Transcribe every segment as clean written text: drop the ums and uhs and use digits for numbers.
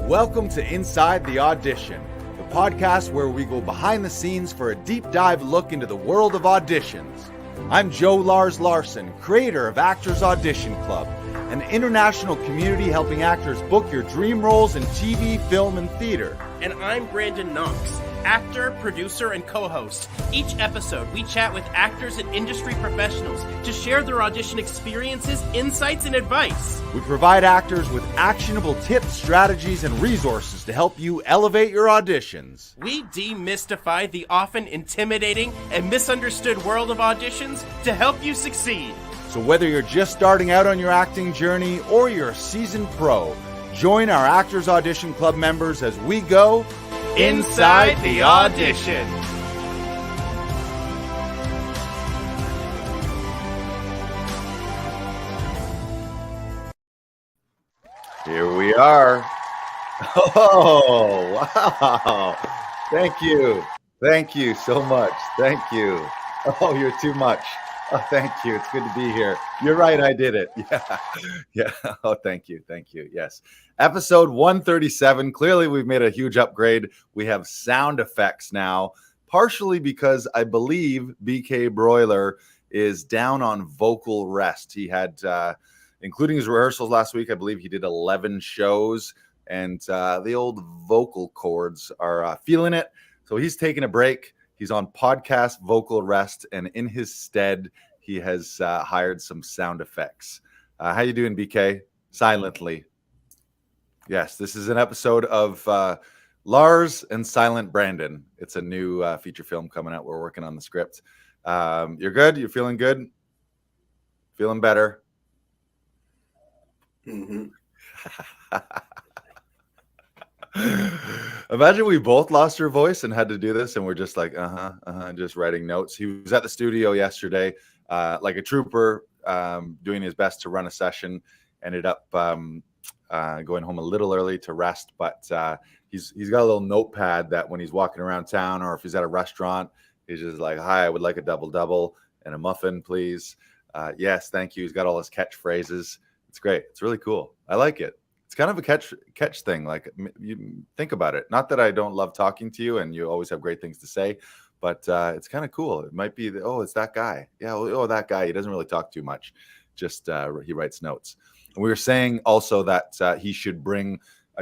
Welcome to Inside the Audition, the podcast where we go behind the scenes for a deep dive look into the world of auditions. I'm Joe Lars Larson, creator of Actors Audition Club, an international community helping actors book your dream roles in TV, film, and theater. And I'm Brandon Knox, actor, producer, and co-host. Each episode, we chat with actors and industry professionals to share their audition experiences, insights, and advice. We provide actors with actionable tips, strategies, and resources to help you elevate your auditions. We demystify the often intimidating and misunderstood world of auditions to help you succeed. So whether you're just starting out on your acting journey or you're a seasoned pro, join our Actors Audition Club members as we go Inside the Audition. Here we are. Oh, wow. Thank you. Thank you so much. Thank you. Oh, you're too much. Oh, thank you. It's good to be here. You're right. I did it. Yeah. Yeah. Oh, thank you. Thank you. Yes. Episode 137. Clearly, we've made a huge upgrade. We have sound effects now, partially because I believe BK Broiler is down on vocal rest. He had, including his rehearsals last week, I believe he did 11 shows, and the old vocal cords are feeling it. So he's taking a break. He's on podcast vocal rest, and in his stead, he has hired some sound effects. How you doing, BK? Silently. Yes, this is an episode of Lars and Silent Brandon. It's a new feature film coming out. We're working on the script. You're good? You're feeling good? Feeling better? Mm-hmm. Imagine we both lost our voice and had to do this, and we're just like, just writing notes. He was at the studio yesterday, like a trooper, doing his best to run a session. Ended up going home a little early to rest, but he's got a little notepad that when he's walking around town or if he's at a restaurant, he's just like, "Hi, I would like a double and a muffin, please." Yes, thank you. He's got all his catchphrases. It's great. It's really cool. I like it. It's kind of a catch thing. Like, you think about it. Not that I don't love talking to you and you always have great things to say, but it's kind of cool. It might be, it's that guy. Yeah, that guy. He doesn't really talk too much. Just he writes notes. And we were saying also that he should bring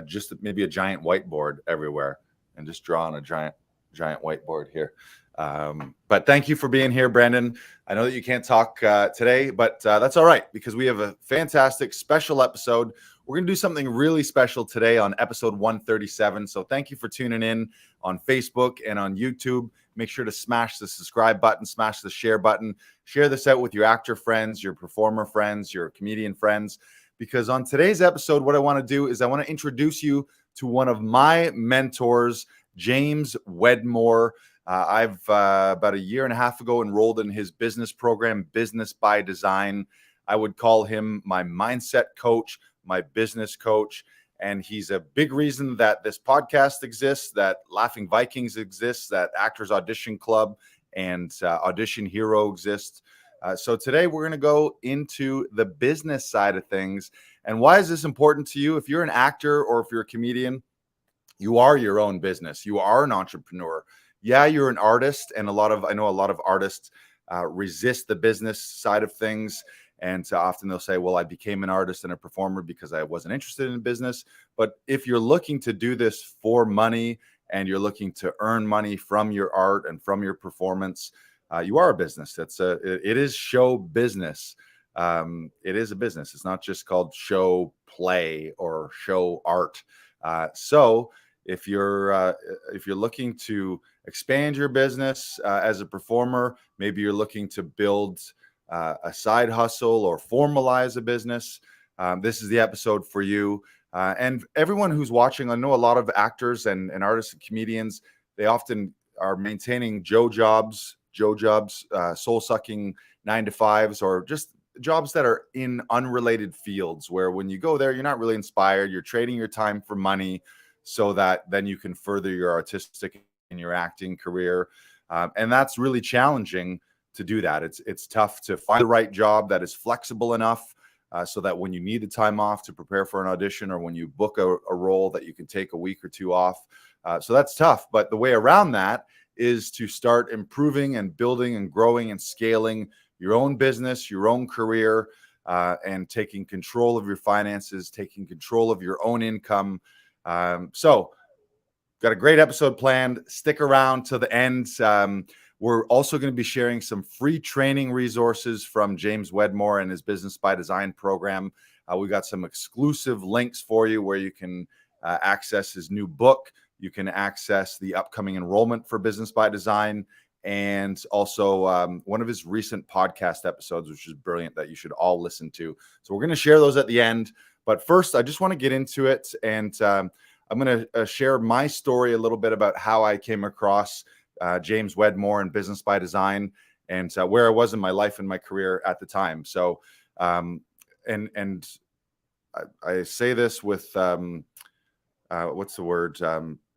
just maybe a giant whiteboard everywhere and just draw on a giant whiteboard here. But thank you for being here, Brandon. I know that you can't talk today, but that's all right because we have a fantastic special episode. We're going to do something really special today on episode 137. So thank you for tuning in on Facebook and on YouTube. Make sure to smash the subscribe button, smash the share button. Share this out with your actor friends, your performer friends, your comedian friends. Because on today's episode, what I want to do is I want to introduce you to one of my mentors, James Wedmore. I've about a year and a half ago enrolled in his business program, Business by Design. I would call him my mindset coach, my business coach, and he's a big reason that this podcast exists, that Laughing Vikings exists, that Actors Audition Club and Audition Hero exists. So today we're going to go into the business side of things. And why is this important to you? If you're an actor or if you're a comedian, you are your own business. You are an entrepreneur. Yeah, you're an artist, and I know a lot of artists resist the business side of things. And often they'll say, well, I became an artist and a performer because I wasn't interested in business. But if you're looking to do this for money and you're looking to earn money from your art and from your performance, you are a business. It is show business. It is a business. It's not just called show play or show art. So if you're looking to expand your business as a performer, maybe you're looking to build a side hustle or formalize a business, this is the episode for you. And everyone who's watching, I know a lot of actors and artists and comedians, they often are maintaining Joe jobs, soul-sucking 9-to-5s, or just jobs that are in unrelated fields where when you go there, you're not really inspired. You're trading your time for money so that then you can further your artistic and your acting career. And that's really challenging to do that. It's tough to find the right job that is flexible enough so that when you need the time off to prepare for an audition, or when you book a role, that you can take a week or two off. So that's tough. But the way around that is to start improving and building and growing and scaling your own business, your own career, and taking control of your finances, taking control of your own income. So got a great episode planned. Stick around to the end. We're also going to be sharing some free training resources from James Wedmore and his Business by Design program. We got some exclusive links for you where you can access his new book. You can access the upcoming enrollment for Business by Design, and also one of his recent podcast episodes, which is brilliant, that you should all listen to. So we're going to share those at the end. But first, I just want to get into it, and I'm going to share my story a little bit about how I came across James Wedmore and Business by Design, and where I was in my life and my career at the time. So, and I say this with what's the word?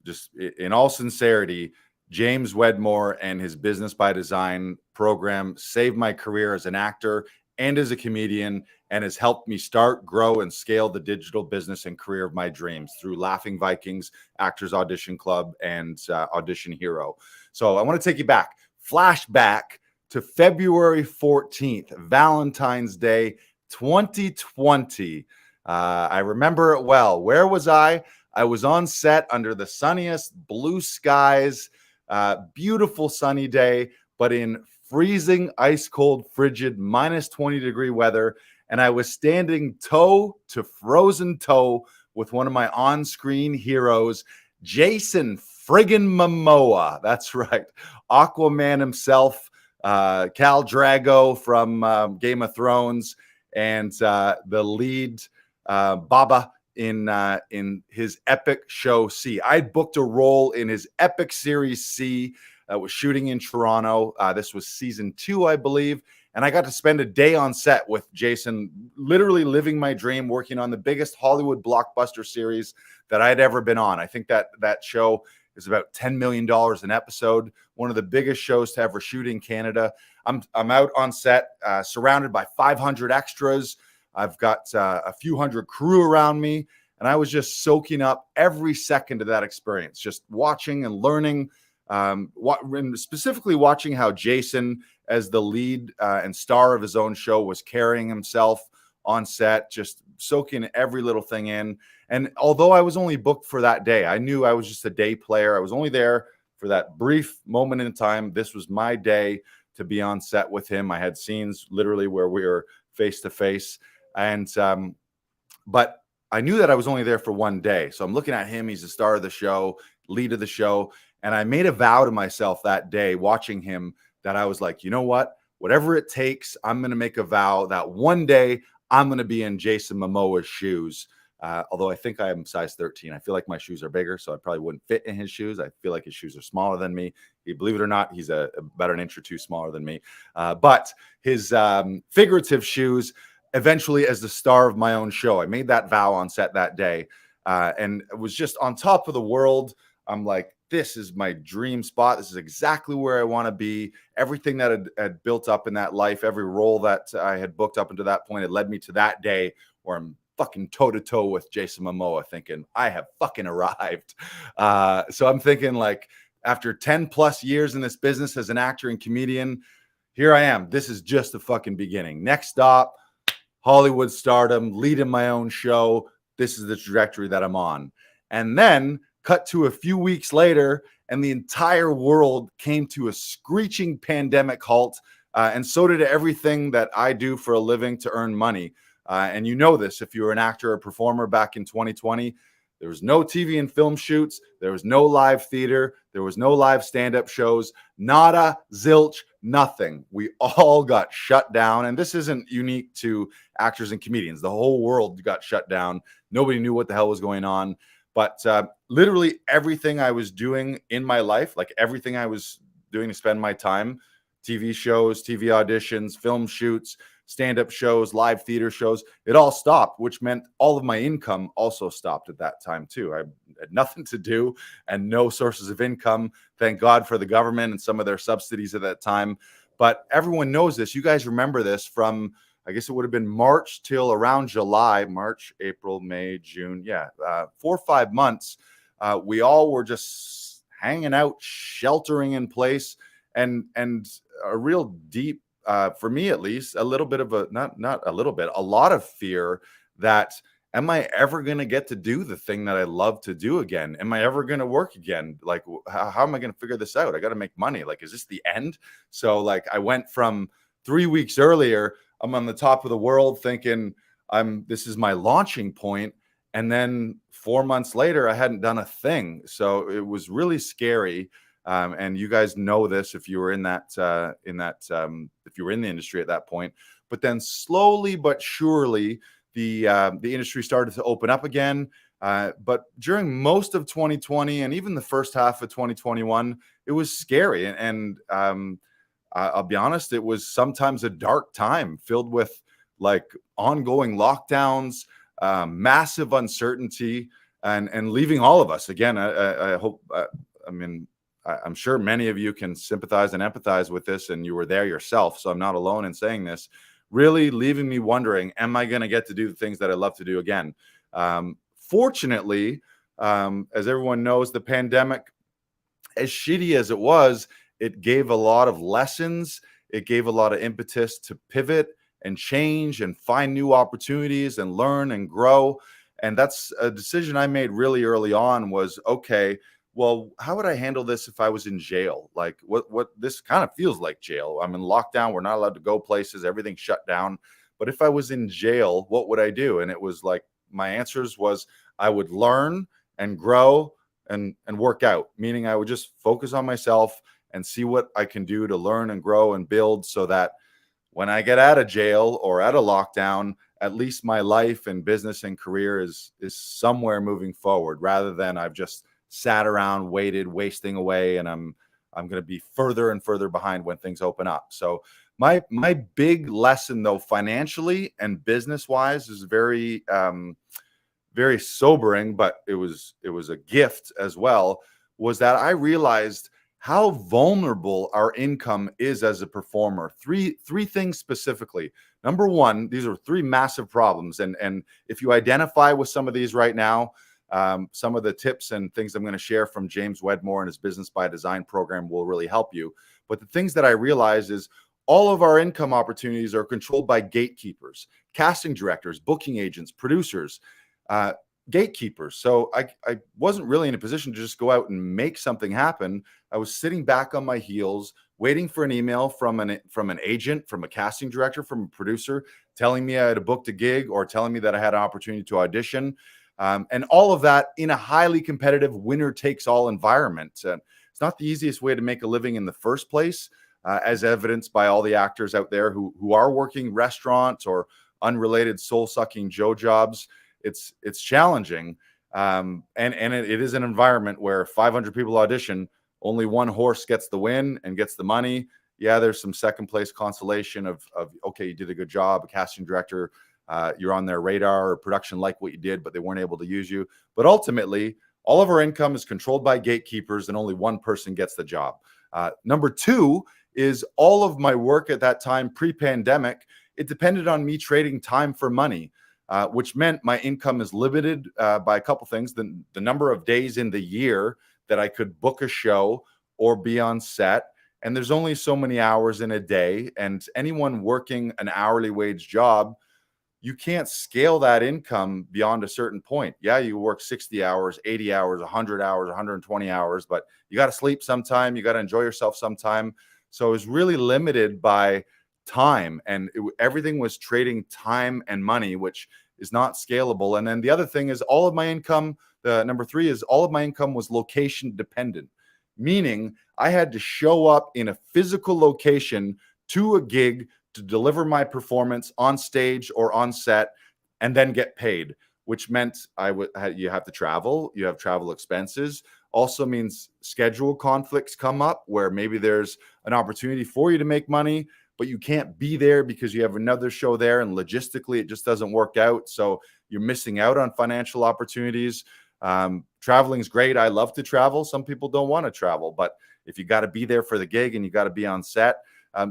Just in all sincerity, James Wedmore and his Business by Design program saved my career as an actor and as a comedian, and has helped me start, grow, and scale the digital business and career of my dreams through Laughing Vikings, Actors Audition Club, and Audition Hero. So I want to take you back, flashback to February 14th, Valentine's Day, 2020. I remember it well. Where was I? I was on set under the sunniest blue skies, beautiful sunny day, but in freezing, ice cold, frigid, minus 20-degree weather. And I was standing toe to frozen toe with one of my on-screen heroes, Jason friggin' Momoa. That's right. Aquaman himself, Khal Drago from Game of Thrones, and the lead, Baba, in his epic show C. I booked a role in his epic series C that was shooting in Toronto. This was season 2, I believe. And I got to spend a day on set with Jason, literally living my dream, working on the biggest Hollywood blockbuster series that I'd ever been on. I think that show is about $10 million an episode, one of the biggest shows to ever shoot in Canada. I'm out on set, surrounded by 500 extras. I've got a few hundred crew around me, and I was just soaking up every second of that experience, just watching and learning, and specifically watching how Jason, as the lead and star of his own show, was carrying himself on set, just soaking every little thing in. And although I was only booked for that day, I knew I was just a day player. I was only there for that brief moment in time. This was my day to be on set with him. I had scenes literally where we were face to face. And, but I knew that I was only there for one day. So I'm looking at him. He's the star of the show, lead of the show. And I made a vow to myself that day watching him that I was like, you know what, whatever it takes, I'm going to make a vow that one day I'm going to be in Jason Momoa's shoes. Although I think I am size 13. I feel like my shoes are bigger, so I probably wouldn't fit in his shoes. I feel like his shoes are smaller than me. Believe it or not, he's about an inch or two smaller than me. But his figurative shoes, eventually as the star of my own show, I made that vow on set that day, and it was just on top of the world. I'm like, this is my dream spot. This is exactly where I want to be. Everything that had built up in that life, every role that I had booked up until that point, had led me to that day where I'm fucking toe-to-toe with Jason Momoa, thinking I have fucking arrived. So I'm thinking, like, after 10 plus years in this business as an actor and comedian, here I am. This is just the fucking beginning. Next stop, Hollywood stardom, leading my own show. This is the trajectory that I'm on. And then cut to a few weeks later, and the entire world came to a screeching pandemic halt, and so did everything that I do for a living to earn money. And you know this, if you were an actor or performer back in 2020, there was no TV and film shoots, there was no live theater, there was no live stand-up shows, nada, zilch, nothing. We all got shut down, and this isn't unique to actors and comedians. The whole world got shut down. Nobody knew what the hell was going on. But literally everything I was doing in my life, like everything I was doing to spend my time, TV shows, TV auditions, film shoots, stand-up shows, live theater shows, it all stopped, which meant all of my income also stopped at that time too. I had nothing to do and no sources of income. Thank God for the government and some of their subsidies at that time. But everyone knows this. You guys remember this from, I guess it would have been March till around July, March, April, May, June. Yeah, 4 or 5 months. We all were just hanging out, sheltering in place, and a real deep, for me at least, a little bit of a, not a little bit, a lot of fear that, am I ever going to get to do the thing that I love to do again? Am I ever going to work again? Like, how am I going to figure this out? I got to make money. Like, is this the end? So like, I went from 3 weeks earlier, I'm on the top of the world thinking this is my launching point. And then 4 months later, I hadn't done a thing. So it was really scary. And you guys know this if you were if you were in the industry at that point. But then slowly but surely, the industry started to open up again. But during most of 2020 and even the first half of 2021, it was scary. And I'll be honest, it was sometimes a dark time filled with like ongoing lockdowns, massive uncertainty, and leaving all of us. Again, I hope, I'm sure many of you can sympathize and empathize with this, and you were there yourself. So I'm not alone in saying this. Really leaving me wondering, am I going to get to do the things that I love to do again? Fortunately, as everyone knows, the pandemic, as shitty as it was, it gave a lot of lessons. It gave a lot of impetus to pivot and change and find new opportunities and learn and grow. And that's a decision I made really early on was, okay, well, how would I handle this if I was in jail? Like what this kind of feels like jail. I'm in lockdown. We're not allowed to go places. Everything's shut down. But if I was in jail, what would I do? And it was like, my answers was I would learn and grow and work out, meaning I would just focus on myself and see what I can do to learn and grow and build so that when I get out of jail or out of lockdown, at least my life and business and career is somewhere moving forward, rather than I've just sat around, waited, wasting away, and I'm going to be further and further behind when things open up. So my big lesson, though, financially and business wise, is very very sobering, but it was a gift as well, was that I realized how vulnerable our income is as a performer. Three things specifically. Number one, these are three massive problems. And if you identify with some of these right now, some of the tips and things I'm going to share from James Wedmore and his Business by Design program will really help you. But the things that I realized is all of our income opportunities are controlled by gatekeepers, casting directors, booking agents, producers, gatekeepers. So I wasn't really in a position to just go out and make something happen. I was sitting back on my heels, waiting for an email from an agent, from a casting director, from a producer, telling me I had booked a gig or telling me that I had an opportunity to audition. And all of that in a highly competitive winner takes all environment. It's not the easiest way to make a living in the first place, as evidenced by all the actors out there who are working restaurants or unrelated soul-sucking Joe jobs. It's challenging. And it is an environment where 500 people audition, only one horse gets the win and gets the money. Yeah, there's some second place consolation of okay, you did a good job, a casting director, you're on their radar, or production liked what you did, but they weren't able to use you. But ultimately, all of our income is controlled by gatekeepers, and only one person gets the job. Number two is all of my work at that time, pre-pandemic, it depended on me trading time for money, which meant my income is limited by a couple things. The number of days in the year that I could book a show or be on set. And there's only so many hours in a day. And anyone working an hourly wage job, you can't scale that income beyond a certain point. Yeah, you work 60 hours, 80 hours, 100 hours, 120 hours, but you got to sleep sometime. You got to enjoy yourself sometime. So it was really limited by time, and everything was trading time and money, which is not scalable. And then the other thing is all of my income, number three is all of my income was location dependent, meaning I had to show up in a physical location to a gig to deliver my performance on stage or on set and then get paid, which meant you have to travel, you have travel expenses. Also means schedule conflicts come up where maybe there's an opportunity for you to make money, but you can't be there because you have another show there, and logistically it just doesn't work out. So you're missing out on financial opportunities. Traveling is great. I love to travel. Some people don't want to travel, but if you got to be there for the gig and you got to be on set.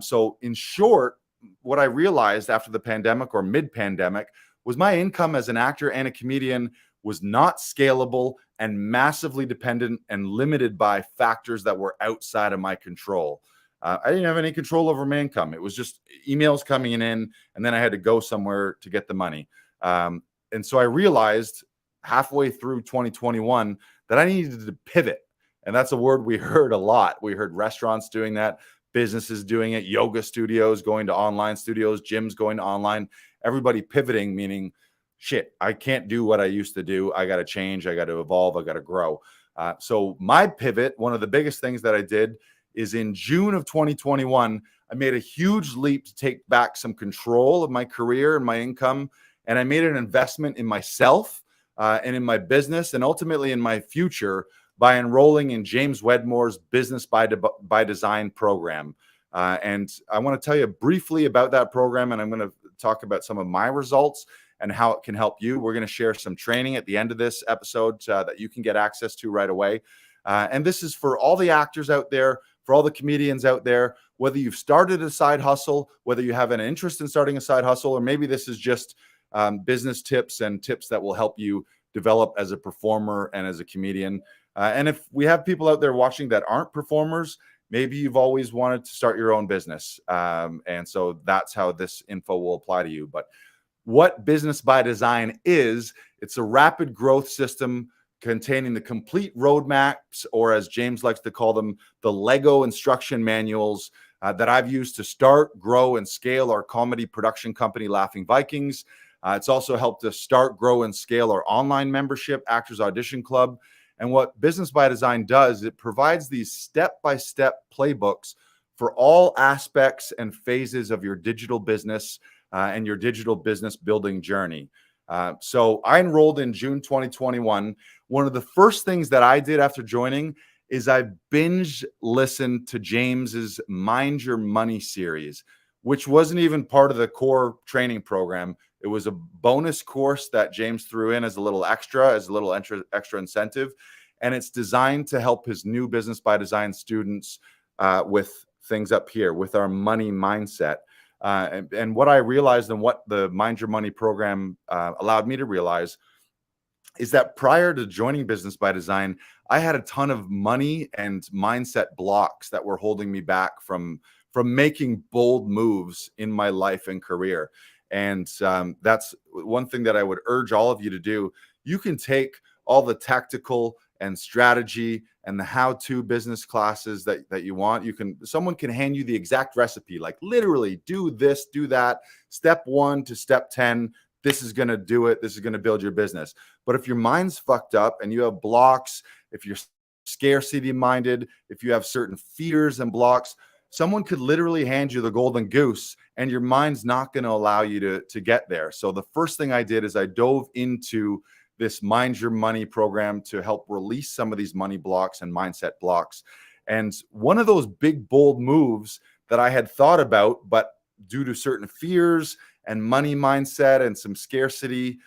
So in short, what I realized after the pandemic or mid-pandemic was my income as an actor and a comedian was not scalable and massively dependent and limited by factors that were outside of my control. I didn't have any control over my income. It was just emails coming in, and then I had to go somewhere to get the money. And so I realized halfway through 2021 that I needed to pivot. And that's a word we heard a lot. We heard restaurants doing that, businesses doing it, yoga studios going to online studios, gyms going to online, everybody pivoting, meaning, shit, I can't do what I used to do. I got to change. I got to evolve. I got to grow. So my pivot, one of the biggest things that I did is in June of 2021, I made a huge leap to take back some control of my career and my income. And I made an investment in myself and in my business and ultimately in my future by enrolling in James Wedmore's Business by Design program. And I want to tell you briefly about that program, and I'm going to talk about some of my results and how it can help you. We're going to share some training at the end of this episode that you can get access to right away. And this is for all the actors out there, for all the comedians out there, whether you've started a side hustle, whether you have an interest in starting a side hustle, or maybe this is just business tips and tips that will help you develop as a performer and as a comedian. And if we have people out there watching that aren't performers, maybe you've always wanted to start your own business. And so that's how this info will apply to you. But what Business by Design is, it's a rapid growth system containing the complete roadmaps, or as James likes to call them, the Lego instruction manuals that I've used to start, grow, and scale our comedy production company, Laughing Vikings. It's also helped us start, grow, and scale our online membership, Actors Audition Club. And what Business by Design does, it provides these step-by-step playbooks for all aspects and phases of your digital business and your digital business building journey. So I enrolled in June 2021. One of the first things that I did after joining is I binge listened to James's Mind Your Money series, which wasn't even part of the core training program. It was a bonus course that James threw in as a little extra incentive. And it's designed to help his new Business by Design students with things up here, with our money mindset. And what I realized, and what the Mind Your Money program allowed me to realize, is that prior to joining Business by Design, I had a ton of money and mindset blocks that were holding me back from making bold moves in my life and career. And that's one thing that I would urge all of you to do. You can take all the tactical and strategy and the how-to business classes that you want. Someone can hand you the exact recipe, like literally do this, do that, step 1 to step 10. This is going to do it. This is going to build your business. But if your mind's fucked up and you have blocks, if you're scarcity minded, if you have certain fears and blocks, someone could literally hand you the golden goose and your mind's not going to allow you to get there. So the first thing I did is I dove into this Mind Your Money program to help release some of these money blocks and mindset blocks. And one of those big, bold moves that I had thought about, but due to certain fears and money mindset and some scarcity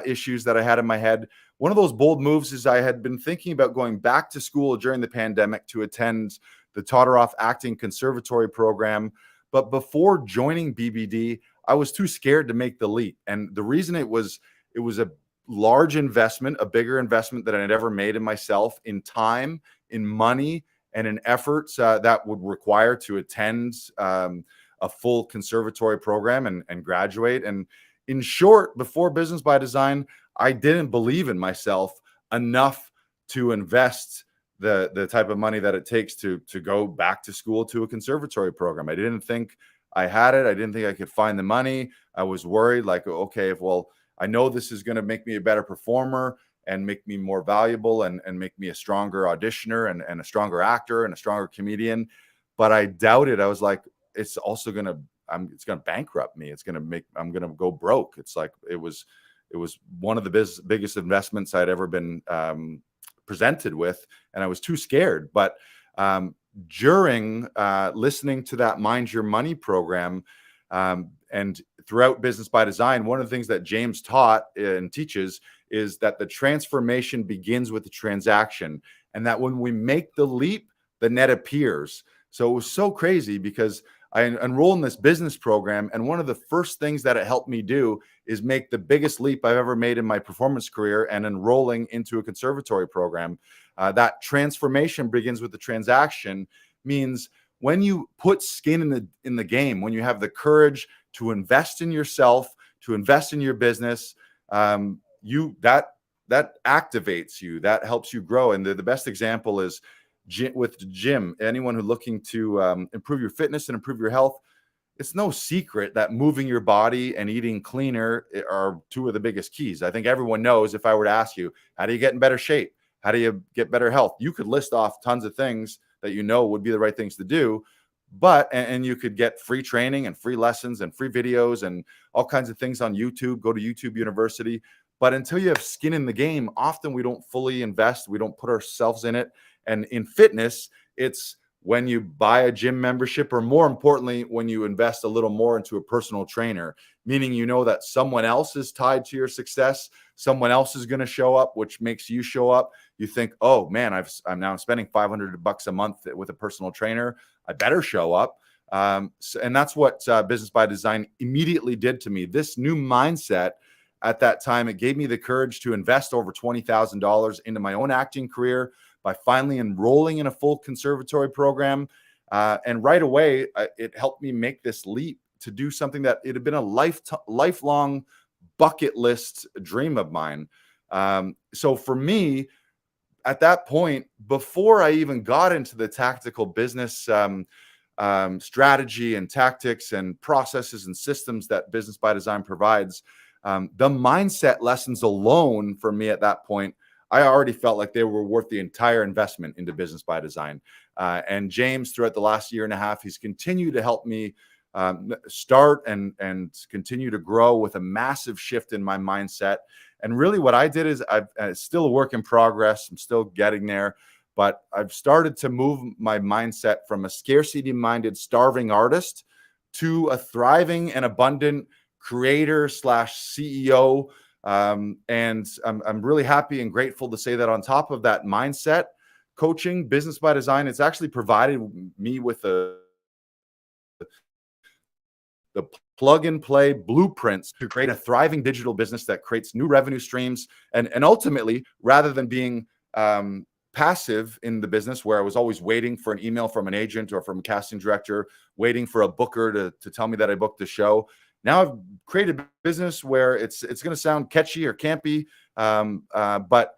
issues that I had in my head, one of those bold moves is I had been thinking about going back to school during the pandemic to attend the Todoroff Acting Conservatory program. But before joining BBD, I was too scared to make the leap. And the reason it was a large investment, a bigger investment than I'd ever made in myself, in time, in money, and in efforts that would require to attend a full conservatory program and graduate. And in short, before Business by Design, I didn't believe in myself enough to invest the type of money that it takes to go back to school to a conservatory program. I didn't think I had it. I didn't think I could find the money. I was worried, like, okay, well, I know this is going to make me a better performer and make me more valuable and make me a stronger auditioner and a stronger actor and a stronger comedian. But I doubted. I was like, it's also going to, it's going to bankrupt me. I'm going to go broke. It's like, it was one of the biggest investments I'd ever been presented with. And I was too scared. But during listening to that Mind Your Money program, and throughout Business by Design, one of the things that James taught and teaches is that the transformation begins with the transaction, and that when we make the leap, the net appears. So it was so crazy because I enroll in this business program, and one of the first things that it helped me do is make the biggest leap I've ever made in my performance career and enrolling into a conservatory program. That transformation begins with the transaction means when you put skin in the game, when you have the courage to invest in yourself, to invest in your business, that activates you, that helps you grow. And the best example is with gym. Anyone who's looking to improve your fitness and improve your health, it's no secret that moving your body and eating cleaner are two of the biggest keys. I think everyone knows, if I were to ask you, how do you get in better shape? How do you get better health? You could list off tons of things that you know would be the right things to do, and you could get free training and free lessons and free videos and all kinds of things on YouTube. Go to YouTube University. But until you have skin in the game, often we don't fully invest. We don't put ourselves in it. And in fitness, it's when you buy a gym membership, or more importantly, when you invest a little more into a personal trainer, meaning you know that someone else is tied to your success, someone else is going to show up, which makes you show up. You think, oh man, I'm now spending $500 a month with a personal trainer. I better show up. And that's what Business by Design immediately did to me. This new mindset at that time, it gave me the courage to invest over $20,000 into my own acting career by finally enrolling in a full conservatory program. And right away, it helped me make this leap to do something that it had been a lifelong bucket list dream of mine. So for me, at that point, before I even got into the tactical business strategy and tactics and processes and systems that Business by Design provides, the mindset lessons alone for me at that point, I already felt like they were worth the entire investment into Business by Design. And James, throughout the last year and a half, he's continued to help me start and continue to grow with a massive shift in my mindset. And really what I did is it's still a work in progress. I'm still getting there, but I've started to move my mindset from a scarcity-minded, starving artist to a thriving and abundant creator / CEO. And I'm really happy and grateful to say that on top of that mindset coaching, Business by Design, it's actually provided me with the plug and play blueprints to create a thriving digital business that creates new revenue streams. And ultimately, rather than being passive in the business, where I was always waiting for an email from an agent or from a casting director, waiting for a booker to tell me that I booked the show, now I've created a business where it's going to sound catchy or campy, but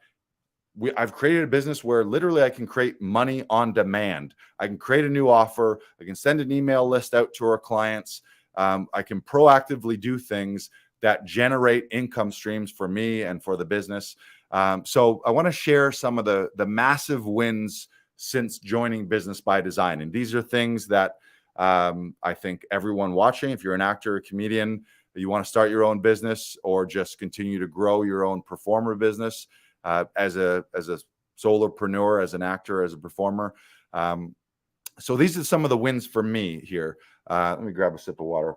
I've created a business where literally I can create money on demand. I can create a new offer. I can send an email list out to our clients. I can proactively do things that generate income streams for me and for the business. So I want to share some of the massive wins since joining Business by Design. And these are things that I think everyone watching, if you're an actor, a comedian, you want to start your own business or just continue to grow your own performer business as a solopreneur, as an actor, as a performer. So these are some of the wins for me here. Let me grab a sip of water.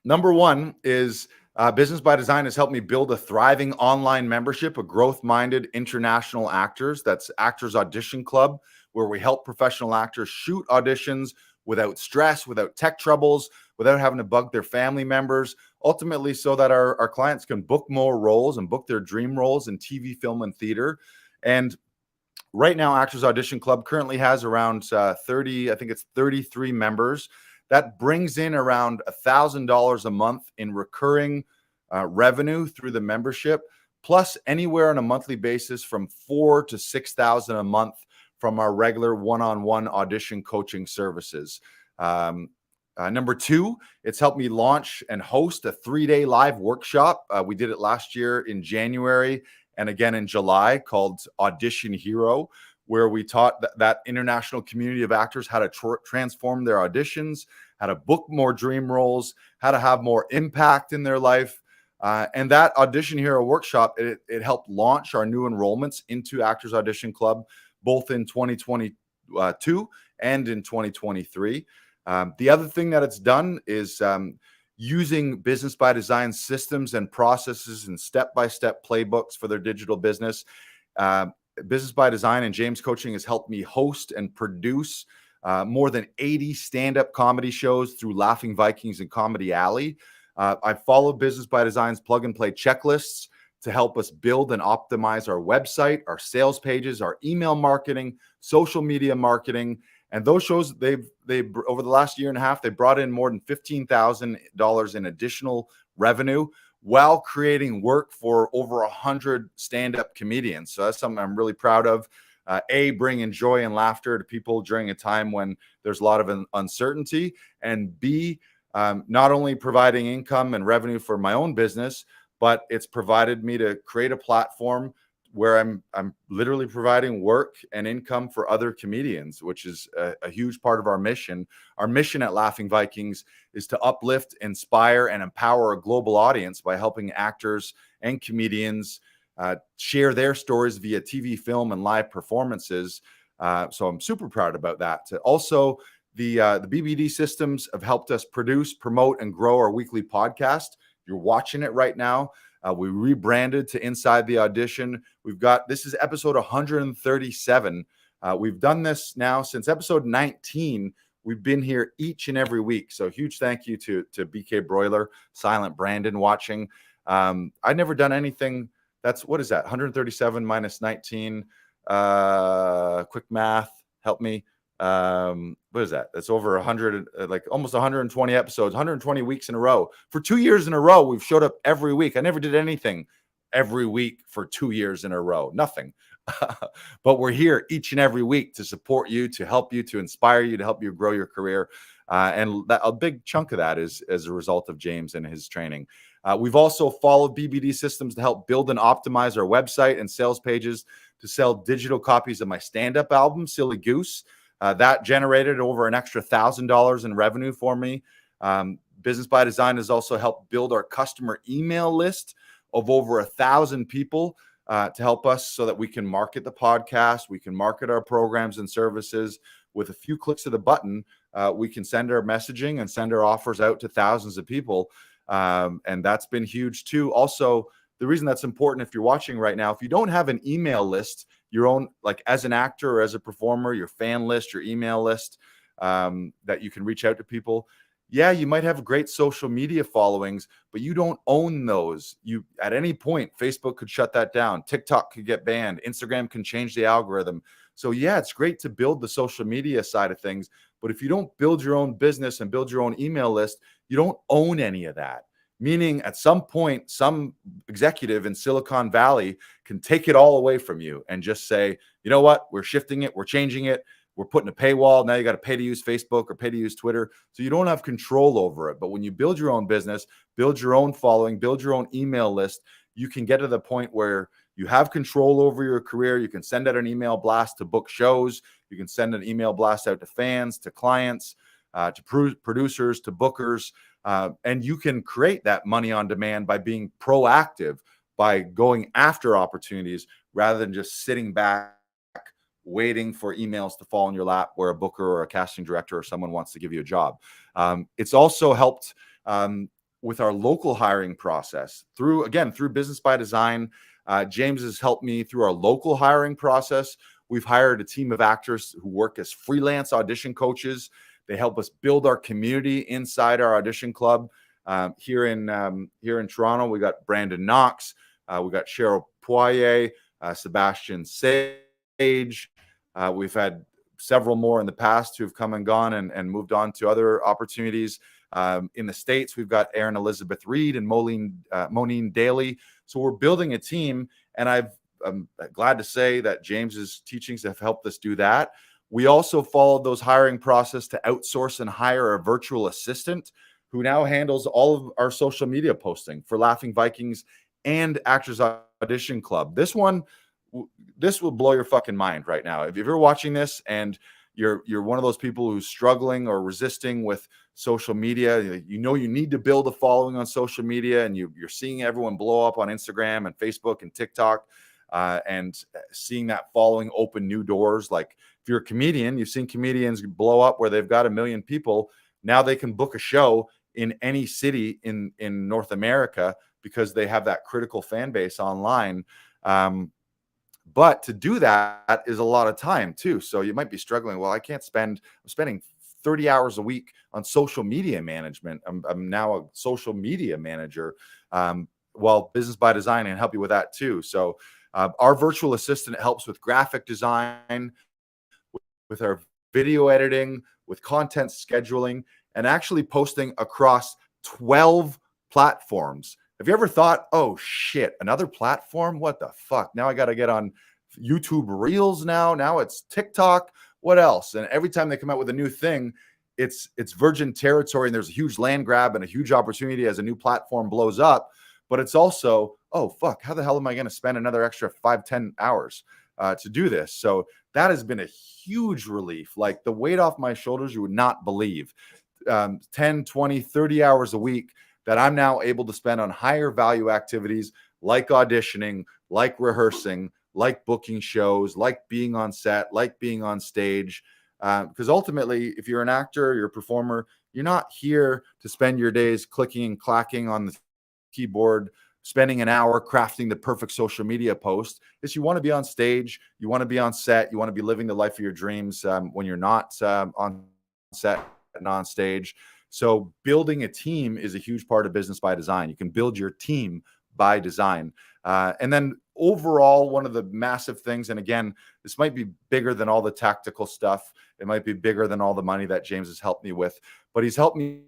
Number one is Business by Design has helped me build a thriving online membership of growth-minded international actors. That's Actors Audition Club, where we help professional actors shoot auditions without stress, without tech troubles, without having to bug their family members, ultimately so that our clients can book more roles and book their dream roles in TV, film, and theater. And right now, Actors Audition Club currently has around 33 members. That brings in around $1,000 a month in recurring revenue through the membership, plus anywhere on a monthly basis from $4,000 to $6,000 a month from our regular one-on-one audition coaching services. Number two, it's helped me launch and host a 3-day live workshop. We did it last year in January and again in July, called Audition Hero, where we taught that international community of actors how to transform their auditions, how to book more dream roles, how to have more impact in their life. And that Audition Hero workshop, it helped launch our new enrollments into Actors Audition Club, both in 2022 and in 2023. The other thing that it's done is using Business by Design systems and processes and step-by-step playbooks for their digital business. Business by Design and James Coaching has helped me host and produce more than 80 stand-up comedy shows through Laughing Vikings and Comedy Alley. I follow Business by Design's plug-and-play checklists to help us build and optimize our website, our sales pages, our email marketing, social media marketing. And those shows, they've over the last year and a half, they brought in more than $15,000 in additional revenue while creating work for over 100 stand-up comedians. So that's something I'm really proud of. Bringing joy and laughter to people during a time when there's a lot of uncertainty, and B, not only providing income and revenue for my own business, but it's provided me to create a platform where I'm literally providing work and income for other comedians, which is a huge part of our mission. Our mission at Laughing Vikings is to uplift, inspire, and empower a global audience by helping actors and comedians share their stories via TV, film, and live performances. So I'm super proud about that. Also, the BBD systems have helped us produce, promote, and grow our weekly podcast. You're watching it right now. We rebranded to Inside the Audition. This is episode 137. We've done this now since episode 19. We've been here each and every week. So huge thank you to BK Broiler, Silent Brandon watching. I've never done anything. What is that? 137 minus 19. Quick math, help me. What is that? That's over 100, like almost 120 episodes, 120 weeks in a row. For 2 years in a row, we've showed up every week. I never did anything every week for 2 years in a row, nothing. But we're here each and every week to support you, to help you, to inspire you, to help you grow your career. And a big chunk of that is as a result of James and his training. We've also followed BBD systems to help build and optimize our website and sales pages to sell digital copies of my stand-up album, Silly Goose. That generated over an extra $1,000 in revenue for me. Business by Design has also helped build our customer email list of over 1,000 people to help us so that we can market the podcast, we can market our programs and services. With a few clicks of the button, we can send our messaging and send our offers out to thousands of people. And that's been huge too. Also, the reason that's important, if you're watching right now, if you don't have an email list, your own, like as an actor or as a performer, your fan list, your email list, that you can reach out to people. Yeah, you might have great social media followings, but you don't own those. At any point, Facebook could shut that down. TikTok could get banned. Instagram can change the algorithm. So yeah, it's great to build the social media side of things, but if you don't build your own business and build your own email list, you don't own any of that. Meaning at some point, some executive in Silicon Valley can take it all away from you and just say, you know what, we're shifting it, we're changing it, we're putting a paywall. Now you got to pay to use Facebook or pay to use Twitter. So you don't have control over it. But when you build your own business, build your own following, build your own email list, you can get to the point where you have control over your career. You can send out an email blast to book shows. You can send an email blast out to fans, to clients, to producers, to bookers. And you can create that money on demand by being proactive, by going after opportunities rather than just sitting back waiting for emails to fall in your lap where a booker or a casting director or someone wants to give you a job. It's also helped with our local hiring process through Business by Design. James has helped me through our local hiring process. We've hired a team of actors who work as freelance audition coaches. They help us build our community inside our audition club. Here in Toronto, we got Brandon Knox, we got Cheryl Poirier, Sebastian Sage. We've had several more in the past who've come and gone and moved on to other opportunities. In the States, we've got Erin Elizabeth Reed and Moneen Daly. So we're building a team, and I'm glad to say that James's teachings have helped us do that. We also followed those hiring process to outsource and hire a virtual assistant who now handles all of our social media posting for Laughing Vikings and Actors Audition Club. This will blow your fucking mind right now. If you're watching this and you're one of those people who's struggling or resisting with social media, you know you need to build a following on social media, and you're seeing everyone blow up on Instagram and Facebook and TikTok, and seeing that following open new doors. Like if you're a comedian, you've seen comedians blow up where they've got 1 million people. Now they can book a show in any city in North America because they have that critical fan base online. But to do that is a lot of time too. So you might be struggling. Well, I'm spending 30 hours a week on social media management. I'm now a social media manager. Well, Business by Design can help you with that too. So our virtual assistant helps with graphic design, with our video editing, with content scheduling, and actually posting across 12 platforms. Have you ever thought, oh shit, another platform? What the fuck? Now I got to get on YouTube Reels now it's TikTok. What else? And every time they come out with a new thing, it's virgin territory, and there's a huge land grab and a huge opportunity as a new platform blows up. But it's also, oh fuck, how the hell am I going to spend another extra 5-10 hours to do this? So that has been a huge relief. Like the weight off my shoulders, you would not believe. 10, 20, 30 hours a week that I'm now able to spend on higher value activities like auditioning, like rehearsing, like booking shows, like being on set, like being on stage. Because ultimately, if you're an actor, you're a performer, you're not here to spend your days clicking and clacking on the keyboard, spending an hour crafting the perfect social media post. Is you want to be on stage, you want to be on set, you want to be living the life of your dreams when you're not on set and on stage. So building a team is a huge part of Business by Design. You can build your team by design. And then overall, one of the massive things, and again, this might be bigger than all the tactical stuff. It might be bigger than all the money that James has helped me with, but he's helped me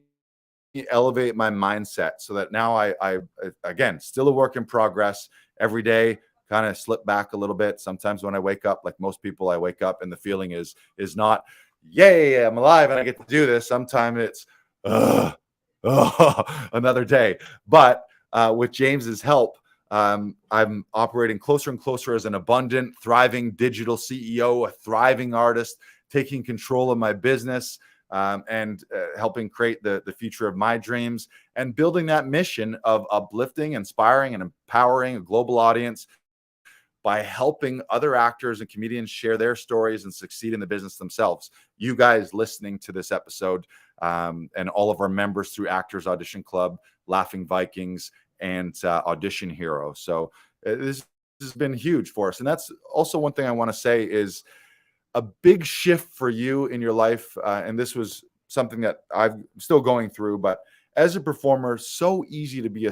elevate my mindset so that now I again, still a work in progress every day, kind of slip back a little bit. Sometimes when I wake up, like most people, I wake up and the feeling is not, yay, I'm alive and I get to do this. Sometimes it's, another day. But with James's help, I'm operating closer and closer as an abundant, thriving digital CEO, a thriving artist, taking control of my business, and helping create the future of my dreams, and building that mission of uplifting, inspiring, and empowering a global audience by helping other actors and comedians share their stories and succeed in the business themselves. You guys listening to this episode, and all of our members through Actors Audition Club, Laughing Vikings, and Audition Hero. So this has been huge for us. And that's also one thing I want to say is a big shift for you in your life. And this was something that I'm still going through, but as a performer, so easy to be a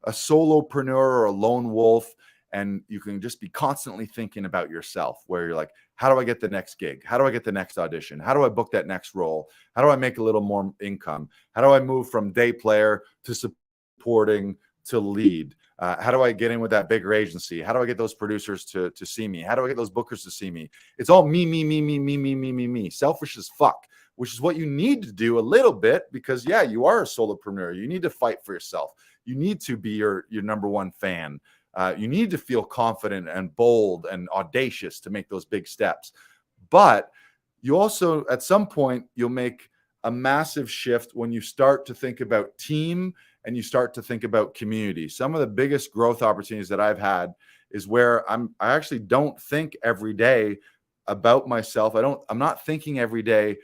solopreneur or a lone wolf. And you can just be constantly thinking about yourself, where you're like, how do I get the next gig? How do I get the next audition? How do I book that next role? How do I make a little more income? How do I move from day player to supporting to lead? How do I get in with that bigger agency? How do I get those producers to see me? How do I get those bookers to see me? It's all me. Selfish as fuck, which is what you need to do a little bit, because yeah, you are a solopreneur. You need to fight for yourself. You need to be your number one fan. You need to feel confident and bold and audacious to make those big steps. But you also, at some point, you'll make a massive shift when you start to think about team and you start to think about community. Some of the biggest growth opportunities that I've had is where I actually don't think every day about myself. I'm not thinking every day,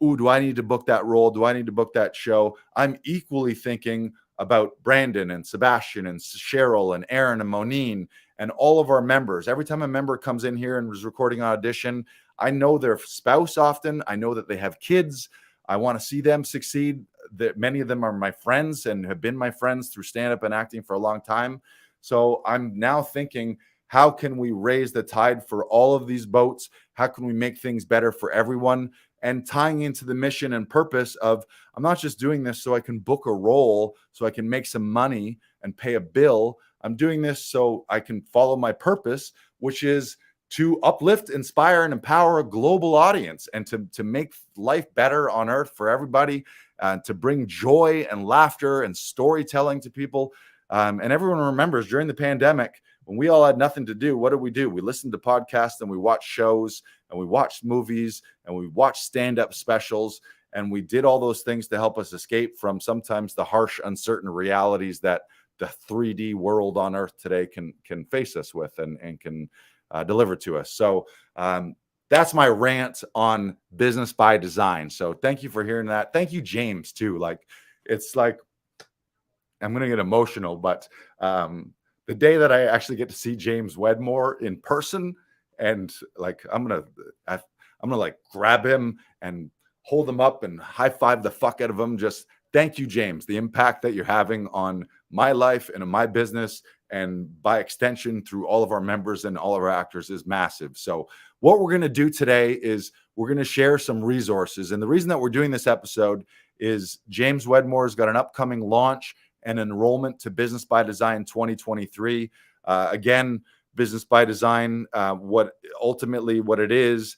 ooh, do I need to book that role? Do I need to book that show? I'm equally thinking about Brandon and Sebastian and Cheryl and Aaron and Monine and all of our members. Every time a member comes in here and is recording an audition, I know their spouse often. I know that they have kids. I want to see them succeed. That many of them are my friends and have been my friends through stand-up and acting for a long time. So I'm now thinking, how can we raise the tide for all of these boats? How can we make things better for everyone? And tying into the mission and purpose of, I'm not just doing this so I can book a role, so I can make some money and pay a bill. I'm doing this so I can follow my purpose, which is to uplift, inspire, and empower a global audience, and to make life better on earth for everybody, to bring joy and laughter and storytelling to people. And everyone remembers during the pandemic, when we all had nothing to do, what did we do? We listened to podcasts and we watched shows and we watched movies and we watched stand-up specials, and we did all those things to help us escape from sometimes the harsh, uncertain realities that the 3D world on earth today can face us with and can deliver to us. So that's my rant on Business by Design. So thank you for hearing that. Thank you, James, too. Like, it's like, I'm going to get emotional, but the day that I actually get to see James Wedmore in person, and like I'm gonna like grab him and hold him up and high five the fuck out of him. Just thank you, James. The impact that you're having on my life and in my business, and by extension through all of our members and all of our actors, is massive. So what we're going to do today is we're going to share some resources. And the reason that we're doing this episode is James Wedmore's got an upcoming launch and enrollment to Business by Design 2023. Again, Business by Design, what it is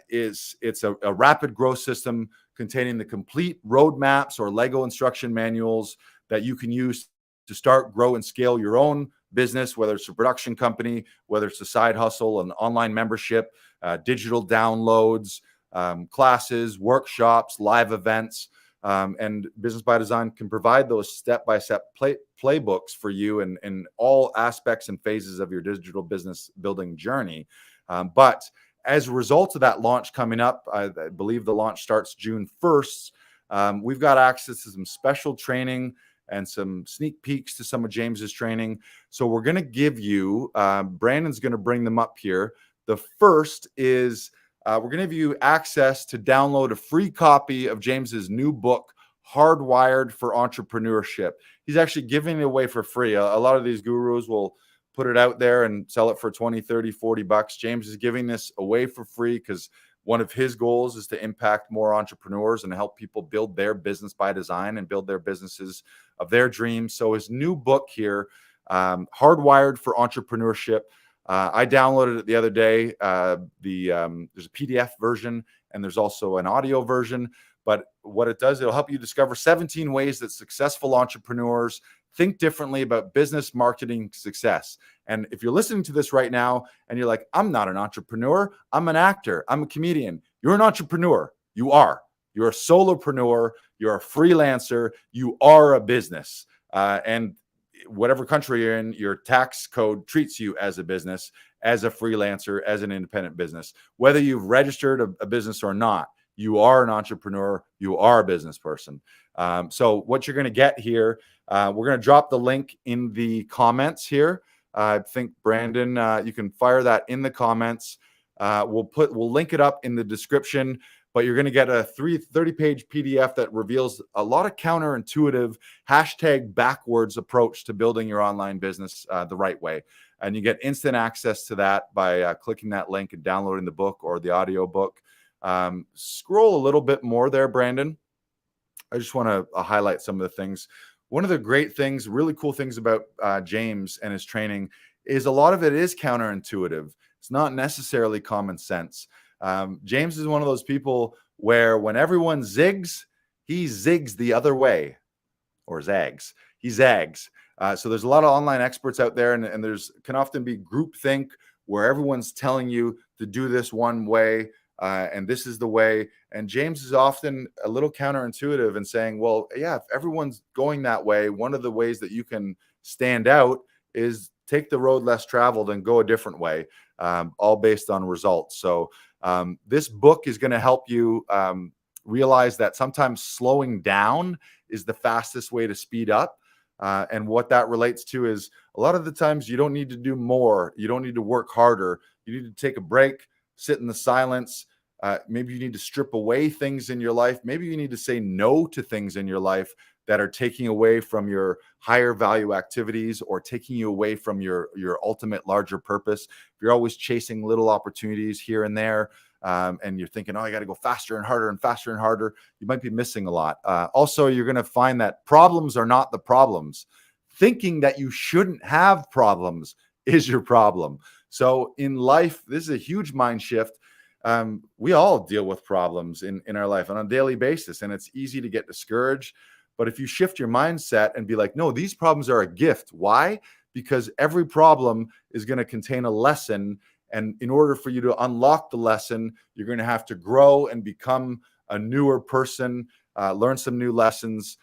it's a rapid growth system containing the complete roadmaps or Lego instruction manuals that you can use to start, grow, and scale your own business, whether it's a production company, whether it's a side hustle, an online membership, digital downloads, classes, workshops, live events. And Business by Design can provide those step-by-step playbooks for you in all aspects and phases of your digital business building journey. But as a result of that launch coming up, I believe the launch starts June 1st. We've got access to some special training and some sneak peeks to some of James's training. So we're going to give you, Brandon's going to bring them up here. The first is we're going to give you access to download a free copy of James's new book, Hardwired for Entrepreneurship. He's actually giving it away for free. A lot of these gurus will put it out there and sell it for 20, 30, 40 bucks. James is giving this away for free because one of his goals is to impact more entrepreneurs and help people build their business by design and build their businesses of their dreams. So his new book here, Hardwired for Entrepreneurship, I downloaded it the other day. There's a PDF version and there's also an audio version. But what it does, it'll help you discover 17 ways that successful entrepreneurs think differently about business marketing success. And if you're listening to this right now and you're like, I'm not an entrepreneur, I'm an actor, I'm a comedian. You're an entrepreneur. You are. You're a solopreneur. You're a freelancer. You are a business. And whatever country you're in, your tax code treats you as a business, as a freelancer, as an independent business. Whether you've registered a business or not, you are an entrepreneur. You are a business person. So what you're going to get here, we're going to drop the link in the comments here. I think, Brandon, you can fire that in the comments. We'll link it up in the description, but you're going to get a 30-page PDF that reveals a lot of counterintuitive #backwards approach to building your online business the right way. And you get instant access to that by clicking that link and downloading the book or the audio book. Scroll a little bit more there, Brandon. I just want to highlight some of the things. One of the great things, really cool things about James and his training is a lot of it is counterintuitive. It's not necessarily common sense. James is one of those people where when everyone zigs, he zigs the other way, or zags. He zags. So there's a lot of online experts out there, and there's can often be groupthink where everyone's telling you to do this one way. And this is the way. And James is often a little counterintuitive and saying, well, yeah, if everyone's going that way, one of the ways that you can stand out is take the road less traveled and go a different way, all based on results. So this book is going to help you realize that sometimes slowing down is the fastest way to speed up. And what that relates to is a lot of the times you don't need to do more. You don't need to work harder. You need to take a break, sit in the silence. Maybe you need to strip away things in your life. Maybe you need to say no to things in your life that are taking away from your higher value activities or taking you away from your ultimate larger purpose. If you're always chasing little opportunities here and there, and you're thinking, oh, I got to go faster and harder and faster and harder, you might be missing a lot. Also, you're going to find that problems are not the problems. Thinking that you shouldn't have problems is your problem. So in life, this is a huge mind shift. We all deal with problems in our life on a daily basis, and it's easy to get discouraged. But if you shift your mindset and be like, no, these problems are a gift. Why? Because every problem is going to contain a lesson. And in order for you to unlock the lesson, you're going to have to grow and become a newer person, learn some new lessons.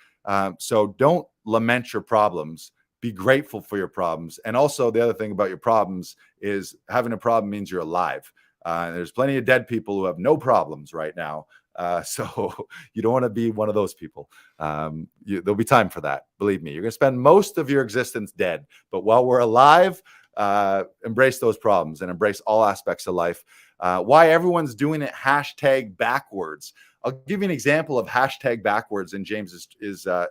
So don't lament your problems. Be grateful for your problems. And also the other thing about your problems is having a problem means you're alive. There's plenty of dead people who have no problems right now. So you don't want to be one of those people. There'll be time for that. Believe me, you're going to spend most of your existence dead. But while we're alive, embrace those problems and embrace all aspects of life. Why everyone's doing it hashtag backwards. I'll give you an example of hashtag backwards. And James is a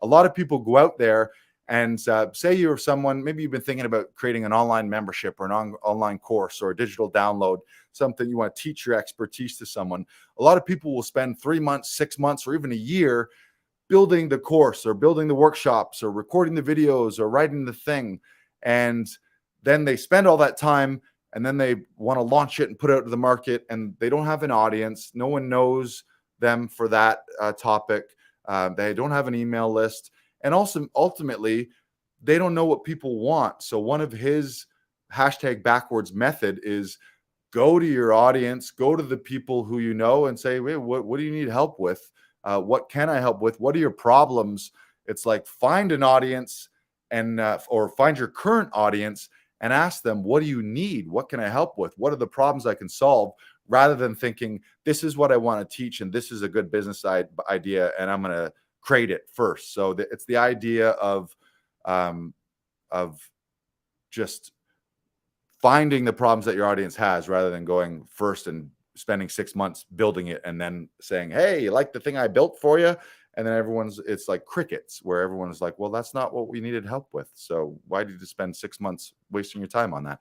lot of people go out there and say you're someone, maybe you've been thinking about creating an online membership or an online course or a digital download, something you want to teach your expertise to someone. A lot of people will spend 3 months, 6 months, or even a year building the course or building the workshops or recording the videos or writing the thing. And then they spend all that time and then they want to launch it and put it out to the market, and they don't have an audience. No one knows them for that topic. They don't have an email list. And also, ultimately, they don't know what people want. So one of his hashtag backwards method is go to your audience, go to the people who you know and say, wait, what do you need help with? What can I help with? What are your problems? It's like find an audience and or find your current audience and ask them, what do you need? What can I help with? What are the problems I can solve? Rather than thinking, this is what I want to teach and this is a good business idea and I'm going to create it first. So it's the idea of just finding the problems that your audience has rather than going first and spending 6 months building it and then saying, hey, you like the thing I built for you? And then it's like crickets, where everyone's like, well, that's not what we needed help with. So why did you spend 6 months wasting your time on that?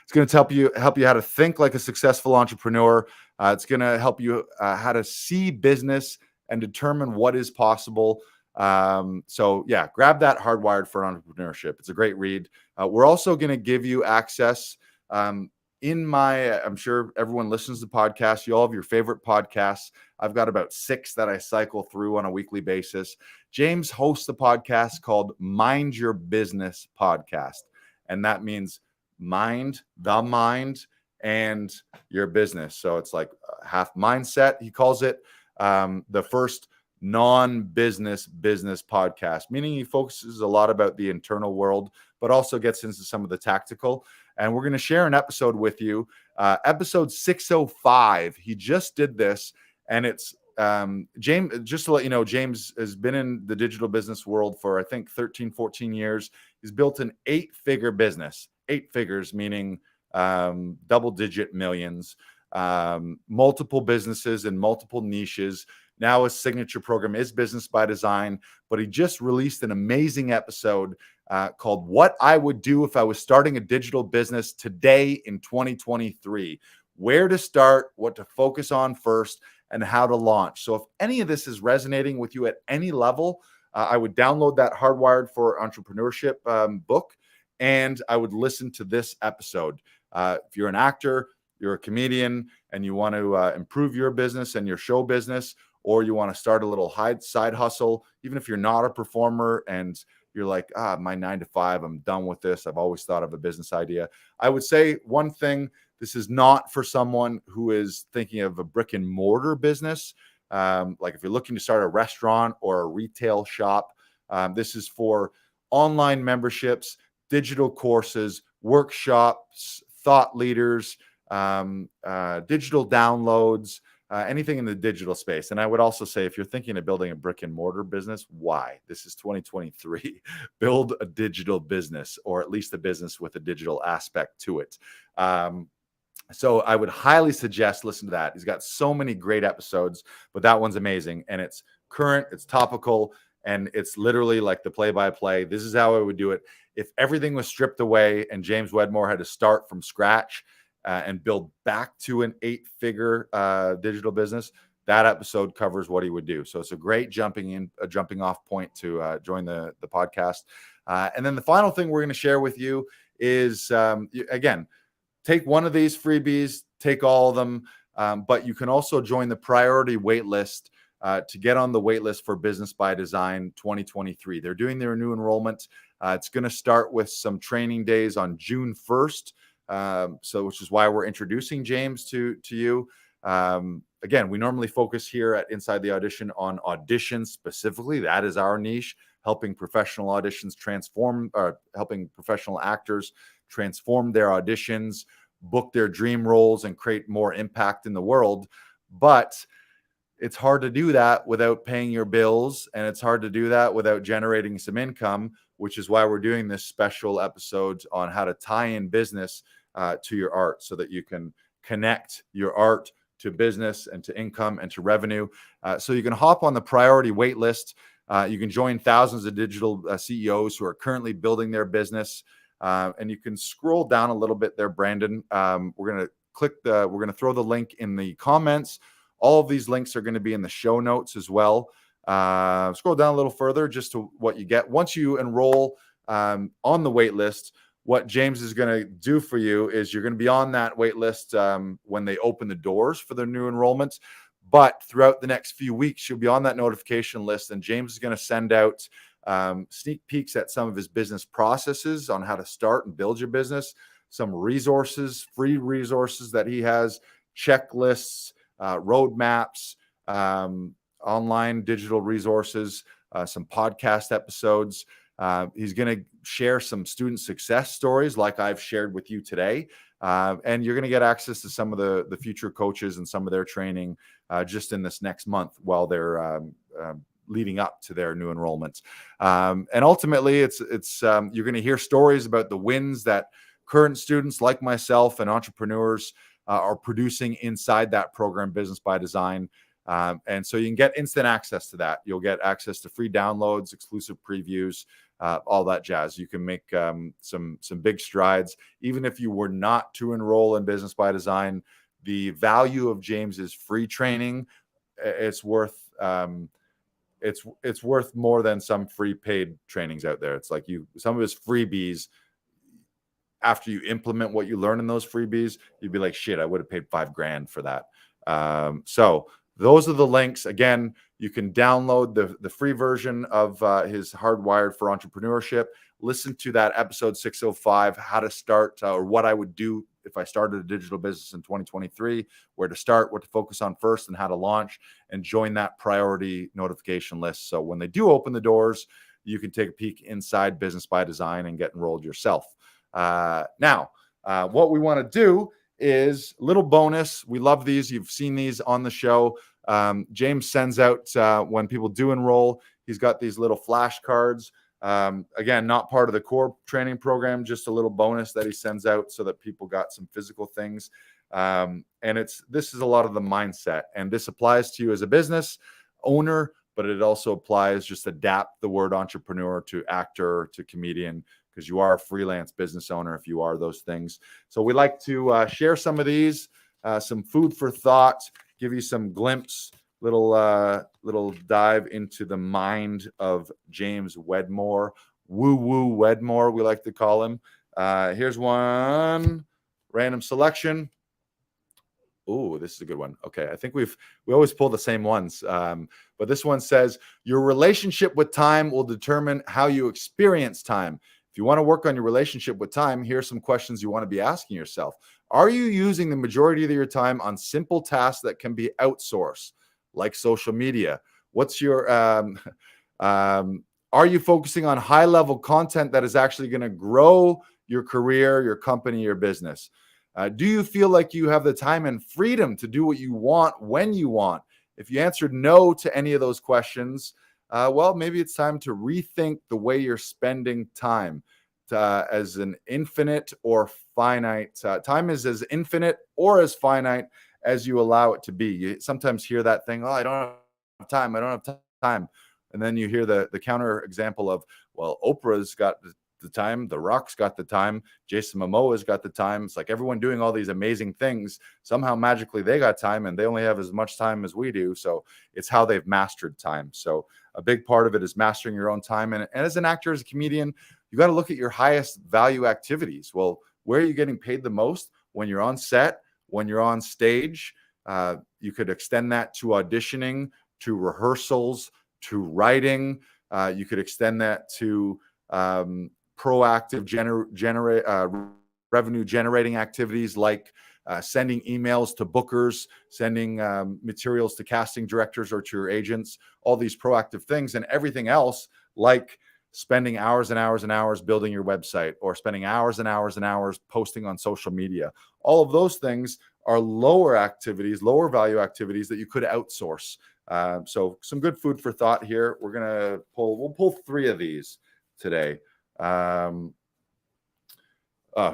It's going to help you how to think like a successful entrepreneur. It's going to help you how to see business and determine what is possible. So yeah, grab that Hardwired for Entrepreneurship. It's a great read. We're also going to give you access I'm sure everyone listens to podcasts. You all have your favorite podcasts. I've got about 6 that I cycle through on a weekly basis. James hosts a podcast called Mind Your Business Podcast. And that means mind, the mind, and your business. So it's like half mindset, he calls it. The first non-business business podcast, meaning he focuses a lot about the internal world, but also gets into some of the tactical. And we're going to share an episode with you, episode 605. He just did this, and it's James, just to let you know, James has been in the digital business world for, I think, 13, 14 years. He's built an 8-figure business, 8 figures, meaning double-digit millions, multiple businesses in multiple niches. Now his signature program is Business by Design, but he just released an amazing episode called What I Would Do If I Was Starting a Digital Business Today in 2023. Where to start, what to focus on first, and how to launch. So if any of this is resonating with you at any level, I would download that Hardwired for Entrepreneurship book, and I would listen to this episode. If you're an actor, you're a comedian, and you want to improve your business and your show business, or you want to start a little side hustle, even if you're not a performer and you're like, my 9 to 5, I'm done with this. I've always thought of a business idea. I would say one thing, this is not for someone who is thinking of a brick and mortar business. Like if you're looking to start a restaurant or a retail shop, this is for online memberships, digital courses, workshops, thought leaders, digital downloads, anything in the digital space. And I would also say, if you're thinking of building a brick and mortar business, why? This is 2023. Build a digital business, or at least a business with a digital aspect to it. So I would highly suggest listen to that. He's got so many great episodes, but that one's amazing. And it's current, it's topical, and it's literally like the play-by-play. This is how I would do it. If everything was stripped away and James Wedmore had to start from scratch and build back to an 8-figure digital business, that episode covers what he would do. So it's a great jumping off point to join the podcast. And then the final thing we're going to share with you is, again, take one of these freebies, take all of them, but you can also join the priority wait list to get on the wait list for Business by Design 2023. They're doing their new enrollment. It's going to start with some training days on June 1st. Which is why we're introducing James to you. Again, we normally focus here at Inside the Audition on auditions specifically. That is our niche, helping professional auditions transform, or helping professional actors transform their auditions, book their dream roles, and create more impact in the world. But it's hard to do that without paying your bills, and it's hard to do that without generating some income, which is why we're doing this special episode on how to tie in business to your art so that you can connect your art to business and to income and to revenue. So you can hop on the priority wait list. You can join thousands of digital CEOs who are currently building their business. And you can scroll down a little bit there, Brandon. We're going to throw the link in the comments. All of these links are going to be in the show notes as well. Scroll down a little further just to what you get. Once you enroll on the wait list, what James is going to do for you is you're going to be on that wait list when they open the doors for their new enrollments. But throughout the next few weeks, you'll be on that notification list, and James is going to send out sneak peeks at some of his business processes on how to start and build your business, some resources, free resources that he has, checklists, roadmaps, online digital resources, some podcast episodes. He's going to share some student success stories like I've shared with you today. And you're going to get access to some of the future coaches and some of their training just in this next month while they're leading up to their new enrollments. And ultimately, it's you're going to hear stories about the wins that current students like myself and entrepreneurs are producing inside that program, Business by Design. And so you can get instant access to that. You'll get access to free downloads, exclusive previews, all that jazz. You can make some big strides. Even if you were not to enroll in Business by Design, the value of James's free training, it's worth more than some free paid trainings out there. It's like some of his freebies, after you implement what you learn in those freebies, you'd be like, shit, I would have paid $5,000 for that. So those are the links. Again, you can download the free version of his Hardwired for Entrepreneurship. Listen to that episode 605, how to start or what I would do if I started a digital business in 2023, where to start, what to focus on first, and how to launch, and join that priority notification list. So when they do open the doors, you can take a peek inside Business by Design and get enrolled yourself. Now, what we want to do is a little bonus. We love these. You've seen these on the show. James sends out when people do enroll, he's got these little flashcards. Again, not part of the core training program, just a little bonus that he sends out so that people got some physical things. And this is a lot of the mindset, and this applies to you as a business owner, but it also applies, just adapt the word entrepreneur to actor, to comedian, because you are a freelance business owner if you are those things. So we like to share some of these, some food for thought, give you some glimpse, little dive into the mind of James Wedmore, woo Wedmore, we like to call him. Here's one random selection. Oh, this is a good one. Okay, I think we always pull the same ones, but this one says, your relationship with time will determine how you experience time. If you want to work on your relationship with time, here are some questions you want to be asking yourself. Are you using the majority of your time on simple tasks that can be outsourced, like social media? What's your are you focusing on high-level content that is actually going to grow your career, your company, your business? Do you feel like you have the time and freedom to do what you want when you want? If you answered no to any of those questions, well, maybe it's time to rethink the way you're spending time. As an infinite or finite. Time is as infinite or as finite as you allow it to be. You sometimes hear that thing, oh, I don't have time. I don't have time. And then you hear the counter example of, well, Oprah's got the time, The Rock's got the time, Jason Momoa's got the time. It's like everyone doing all these amazing things. Somehow magically they got time, and they only have as much time as we do. So it's how they've mastered time. So a big part of it is mastering your own time. And as an actor, as a comedian, you got to look at your highest value activities. Well, where are you getting paid the most? When you're on set, when you're on stage. You could extend that to auditioning, to rehearsals, to writing. You could extend that to proactive revenue generating activities like sending emails to bookers, sending materials to casting directors or to your agents, all these proactive things, and everything else like spending hours and hours and hours building your website, or spending hours and hours and hours posting on social media. All of those things are lower activities, lower value activities that you could outsource. So some good food for thought here. We'll pull 3 of these today.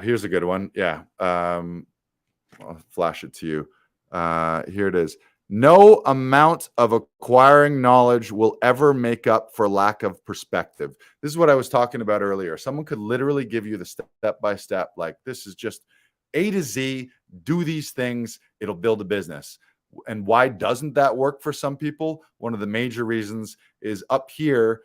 Here's a good one. Yeah. I'll flash it to you. Here it is. No amount of acquiring knowledge will ever make up for lack of perspective. This is what I was talking about earlier. Someone could literally give you the step-by-step, like, this is just A to Z, do these things, it'll build a business. And why doesn't that work for some people? One of the major reasons is up here,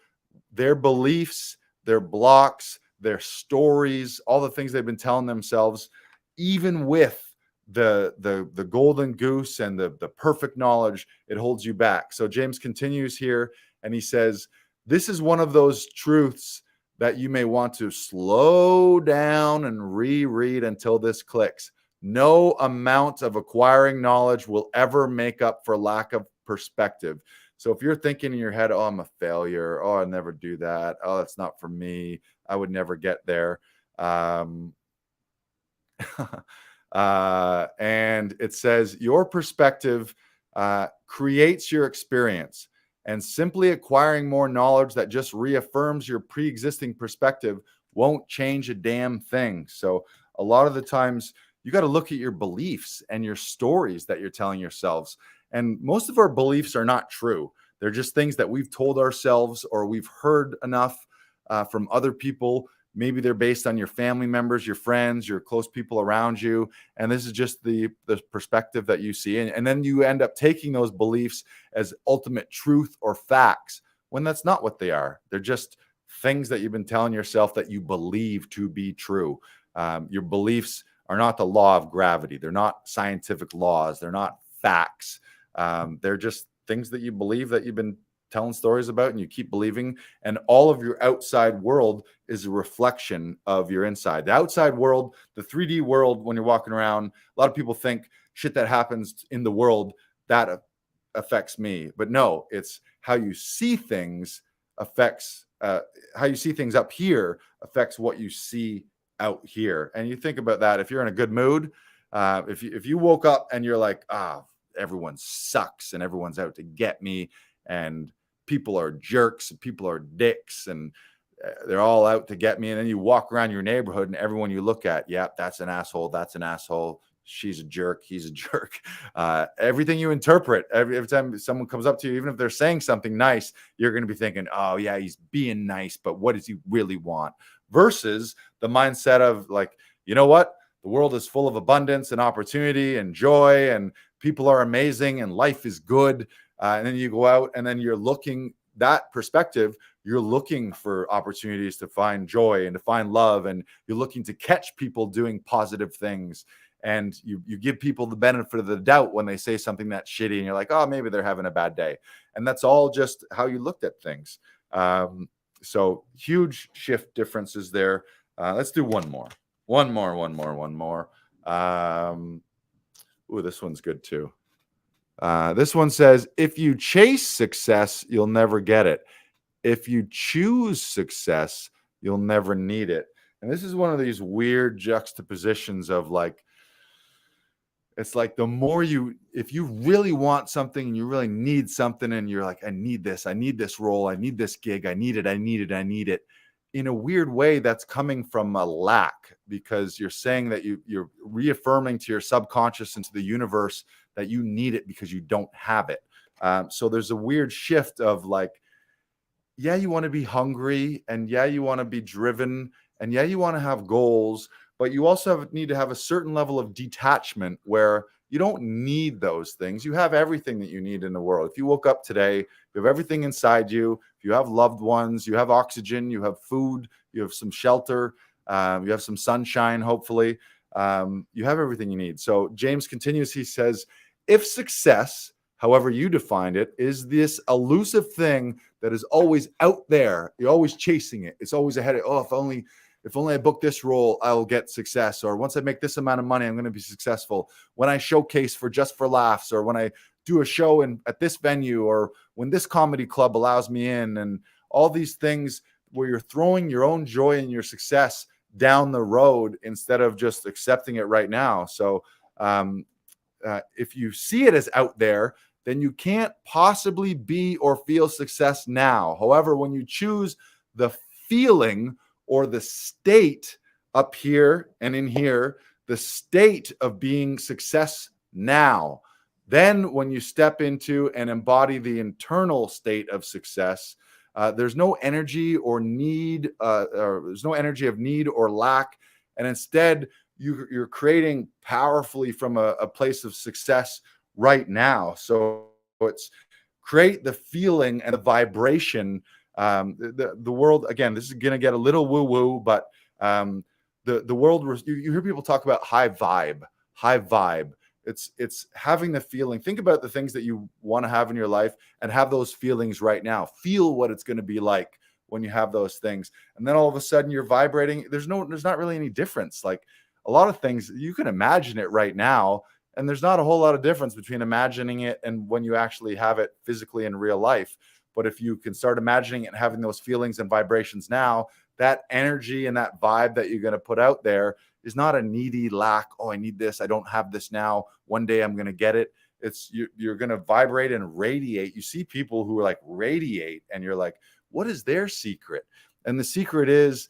their beliefs, their blocks, their stories, all the things they've been telling themselves, even with the golden goose and the perfect knowledge, it holds you back. So James continues here and he says, this is one of those truths that you may want to slow down and reread until this clicks. No amount of acquiring knowledge will ever make up for lack of perspective. So if you're thinking in your head, oh, I'm a failure, oh, I'll never do that, oh, that's not for me, I would never get there. And it says your perspective creates your experience, and simply acquiring more knowledge that just reaffirms your pre-existing perspective won't change a damn thing. So a lot of the times you got to look at your beliefs and your stories that you're telling yourselves. And most of our beliefs are not true. They're just things that we've told ourselves or we've heard enough from other people. Maybe they're based on your family members, your friends, your close people around you. And this is just the perspective that you see. And then you end up taking those beliefs as ultimate truth or facts when that's not what they are. They're just things that you've been telling yourself that you believe to be true. Your beliefs are not the law of gravity. They're not scientific laws. They're not facts. They're just things that you believe that you've been telling stories about and you keep believing. And all of your outside world is a reflection of your inside. The outside world, the 3D world, when you're walking around, a lot of people think shit that happens in the world, that affects me. But no, it's how you see things affects, how you see things up here affects what you see out here. And you think about that. If you're in a good mood, if you woke up and you're like, everyone sucks and everyone's out to get me and people are jerks and people are dicks and they're all out to get me. And then you walk around your neighborhood and everyone you look at, yeah, that's an asshole. That's an asshole. She's a jerk. He's a jerk. Everything you interpret, every time someone comes up to you, even if they're saying something nice, you're going to be thinking, oh yeah, he's being nice, but what does he really want? Versus the mindset of like, you know what? The world is full of abundance and opportunity and joy and people are amazing and life is good. And then you go out and then you're looking, that perspective, you're looking for opportunities to find joy and to find love. And you're looking to catch people doing positive things. And you give people the benefit of the doubt when they say something that's shitty and you're like, oh, maybe they're having a bad day. And that's all just how you looked at things. So huge shift differences there. Let's do one more. Ooh, this one's good too. This one says, if you chase success, you'll never get it. If you choose success, you'll never need it. And this is one of these weird juxtapositions of like, it's like the more if you really want something and you really need something and you're like, I need this role, I need this gig, I need it. In a weird way, that's coming from a lack because you're saying that you're reaffirming to your subconscious and to the universe that you need it because you don't have it. So there's a weird shift of like, yeah, you want to be hungry and yeah, you want to be driven and yeah, you want to have goals, but you also need to have a certain level of detachment where you don't need those things. You have everything that you need in the world. If you woke up today, you have everything inside you. If you have loved ones, you have oxygen, you have food, you have some shelter, you have some sunshine, hopefully. You have everything you need. So James continues, he says, if success, however you defined it, is this elusive thing that is always out there, you're always chasing it. It's always ahead of, oh, if only I book this role, I'll get success. Or once I make this amount of money, I'm going to be successful. When I showcase for Just for Laughs, or when I do a show at this venue, or when this comedy club allows me in, and all these things where you're throwing your own joy and your success down the road instead of just accepting it right now. So if you see it as out there, then you can't possibly be or feel success now. However, when you choose the feeling or the state up here and in here, the state of being success now, then when you step into and embody the internal state of success, there's no energy or need, or there's no energy of need or lack. And instead, you're creating powerfully from a place of success right now. So it's create the feeling and the vibration. The world, again, this is going to get a little woo-woo, but the world, you hear people talk about high vibe. It's having the feeling. Think about the things that you want to have in your life and have those feelings right now. Feel what it's going to be like when you have those things. And then all of a sudden you're vibrating. There's not really any difference. Like a lot of things, you can imagine it right now, and there's not a whole lot of difference between imagining it and when you actually have it physically in real life. But if you can start imagining it and having those feelings and vibrations now, that energy and that vibe that you're going to put out there is not a needy lack. Oh, I need this. I don't have this now. One day I'm going to get it. It's you're going to vibrate and radiate. You see people who are like radiate, and you're like, what is their secret? And the secret is,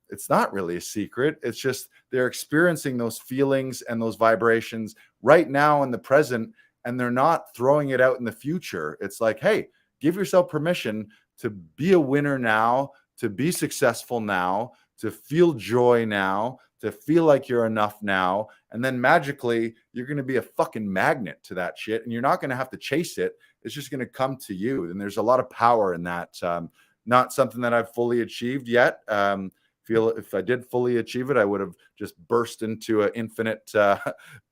it's not really a secret. It's just they're experiencing those feelings and those vibrations right now in the present, and they're not throwing it out in the future. It's like, hey, give yourself permission to be a winner now, to be successful now, to feel joy now, to feel like you're enough now. And then magically, you're going to be a fucking magnet to that shit, and you're not going to have to chase it. It's just going to come to you. And there's a lot of power in that. Not something that I've fully achieved yet. Feel if I did fully achieve it, I would have just burst into an infinite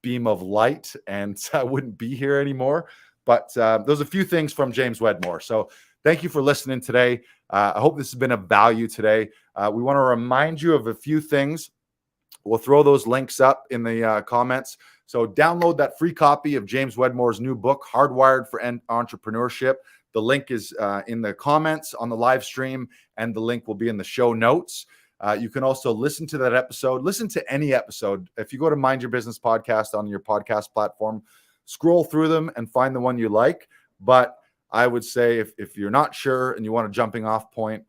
beam of light, and I wouldn't be here anymore. But those are a few things from James Wedmore. So thank you for listening today. I hope this has been of value today. We want to remind you of a few things. We'll throw those links up in the comments. So download that free copy of James Wedmore's new book, Hardwired for Entrepreneurship. The link is in the comments on the live stream, and the link will be in the show notes. You can also listen to that episode. Listen to any episode. If you go to Mind Your Business Podcast on your podcast platform, scroll through them and find the one you like. But I would say if you're not sure and you want a jumping off point,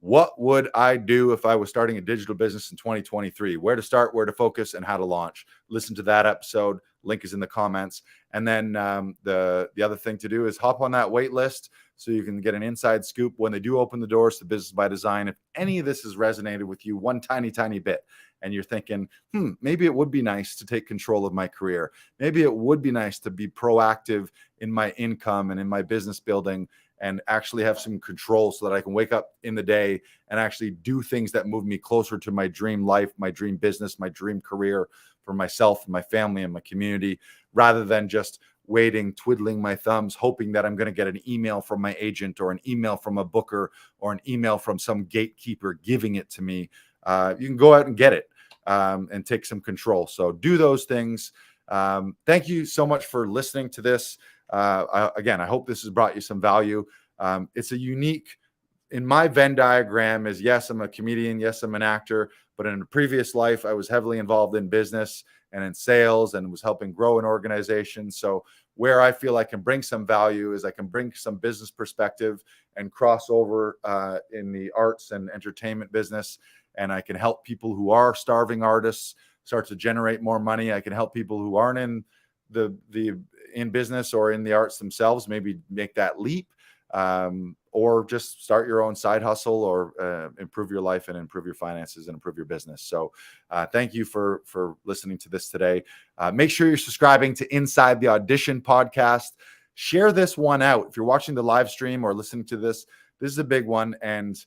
what would I do if I was starting a digital business in 2023? Where to start, where to focus, and how to launch. Listen to that episode. Link is in the comments. And then the other thing to do is hop on that wait list so you can get an inside scoop when they do open the doors to Business by Design. If any of this has resonated with you one tiny bit, and you're thinking, maybe it would be nice to take control of my career. Maybe it would be nice to be proactive in my income and in my business building and actually have some control so that I can wake up in the day and actually do things that move me closer to my dream life, my dream business, my dream career for myself and my family and my community, rather than just waiting, twiddling my thumbs, hoping that I'm going to get an email from my agent or an email from a booker or an email from some gatekeeper giving it to me. You can go out and get it and take some control. So do those things. Thank you so much for listening to this. Again, I hope this has brought you some value. It's a unique, in my Venn diagram is, yes, I'm a comedian. Yes, I'm an actor. But in a previous life, I was heavily involved in business and in sales and was helping grow an organization. So where I feel I can bring some value is I can bring some business perspective and cross over in the arts and entertainment business. And I can help people who are starving artists start to generate more money. I can help people who aren't in in business or in the arts themselves, maybe make that leap, or just start your own side hustle, or improve your life and improve your finances and improve your business. So thank you for listening to this today. Make sure you're subscribing to Inside the Audition podcast. Share this one out. If you're watching the live stream or listening to this, this is a big one. And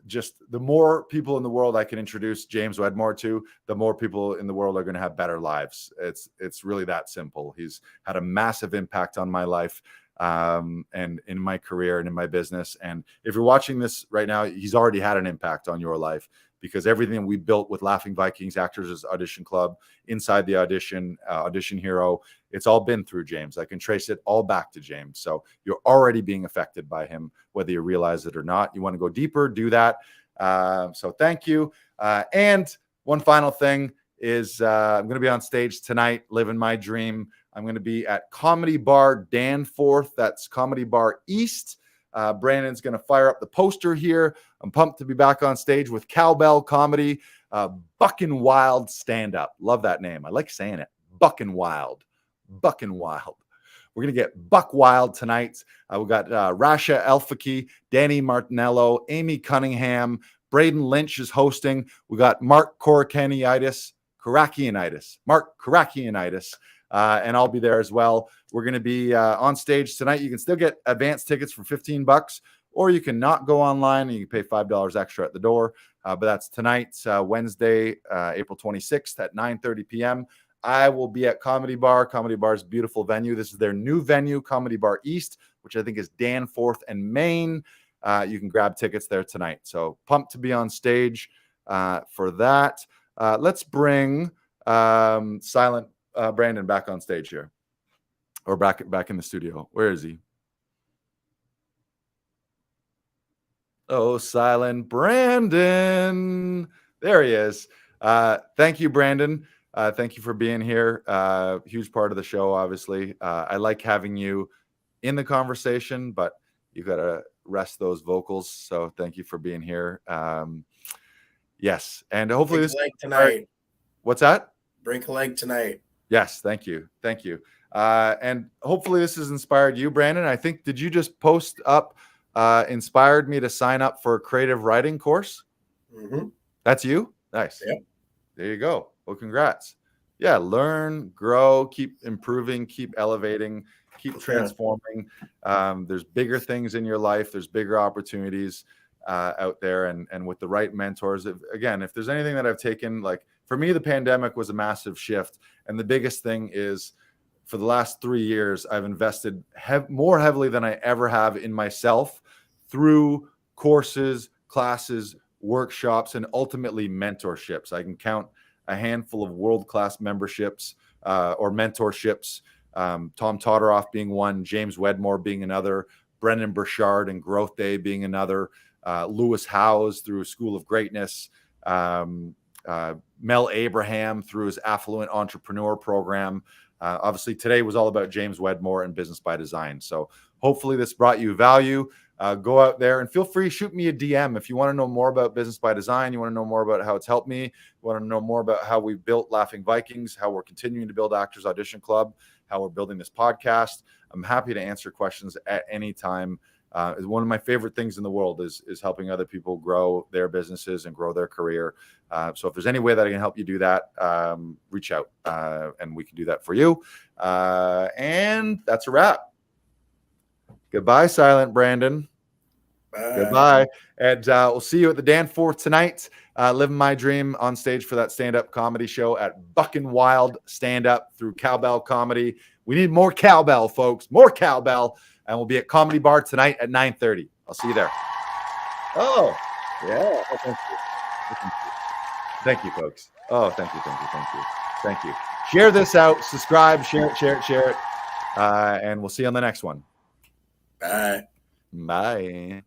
just the more people in the world I can introduce James Wedmore to, the more people in the world are going to have better lives. It's really that simple. He's had a massive impact on my life and in my career and in my business. And if you're watching this right now, he's already had an impact on your life, because everything we built with Laughing Vikings, Actors Audition Club, Inside the Audition, Audition Hero, it's all been through James. I can trace it all back to James. So you're already being affected by him, whether you realize it or not. You want to go deeper, do that. So thank you. And one final thing, is I'm going to be on stage tonight, living my dream. I'm going to be at Comedy Bar Danforth. That's Comedy Bar East. Brandon's going to fire up the poster here. I'm pumped to be back on stage with Cowbell Comedy, Buckin' Wild stand-up. Love that name. I like saying it. Buckin' Wild. Buckin' Wild. We're going to get buck wild tonight. We've got Rasha Elfaki, Danny Martinello, Amy Cunningham, Braden Lynch is hosting. We got Mark Karakianitis, and I'll be there as well. We're going to be on stage tonight. You can still get advance tickets for $15, or you can not go online and you can pay $5 extra at the door. But that's tonight, Wednesday, April 26th at 9:30 p.m. I will be at Comedy Bar. Comedy Bar's beautiful venue. This is their new venue, Comedy Bar East, which I think is Danforth and Maine. You can grab tickets there tonight. So pumped to be on stage for that. Let's bring Silent Brandon back on stage here, or back in the studio. Where is he? Oh, Silent Brandon. There he is. Thank you, Brandon. Thank you for being here. Huge part of the show, obviously. I like having you in the conversation, but you got to rest those vocals. So thank you for being here. Yes. And hopefully this tonight. What's that? Break a leg tonight. Yes. Thank you. Thank you. And hopefully this has inspired you, Brandon. I think, did you just post up, inspired me to sign up for a creative writing course? Mm-hmm. That's you? Nice. Yep. There you go. Well, congrats. Yeah. Learn, grow, keep improving, keep elevating, keep transforming. There's bigger things in your life. There's bigger opportunities out there. And with the right mentors, if there's anything that I've taken, like for me, the pandemic was a massive shift. And the biggest thing is, for the last 3 years, I've invested more heavily than I ever have in myself through courses, classes, workshops, and ultimately mentorships. I can count a handful of world-class memberships or mentorships. Tom Todoroff being one, James Wedmore being another, Brendan Burchard and Growth Day being another, Lewis Howes through School of Greatness, Mel Abraham through his Affluent Entrepreneur Program. Obviously, today was all about James Wedmore and Business by Design. So hopefully this brought you value. Go out there and feel free, shoot me a DM if you want to know more about Business by Design. You want to know more about how it's helped me. You want to know more about how we built Laughing Vikings, how we're continuing to build Actors Audition Club, how we're building this podcast. I'm happy to answer questions at any time. One of my favorite things in the world is helping other people grow their businesses and grow their career. So if there's any way that I can help you do that, reach out and we can do that for you. And that's a wrap. Goodbye, Silent Brandon. Bye. Goodbye. And we'll see you at the Danforth tonight. Living my dream on stage for that stand-up comedy show at Buckin' Wild Stand-Up through Cowbell Comedy. We need more cowbell, folks. More cowbell. And we'll be at Comedy Bar tonight at 9:30. I'll see you there. Oh, yeah. Oh, thank you. Thank you, folks. Oh, thank you. Share this out. Subscribe. Share it. And we'll see you on the next one. Bye. Bye.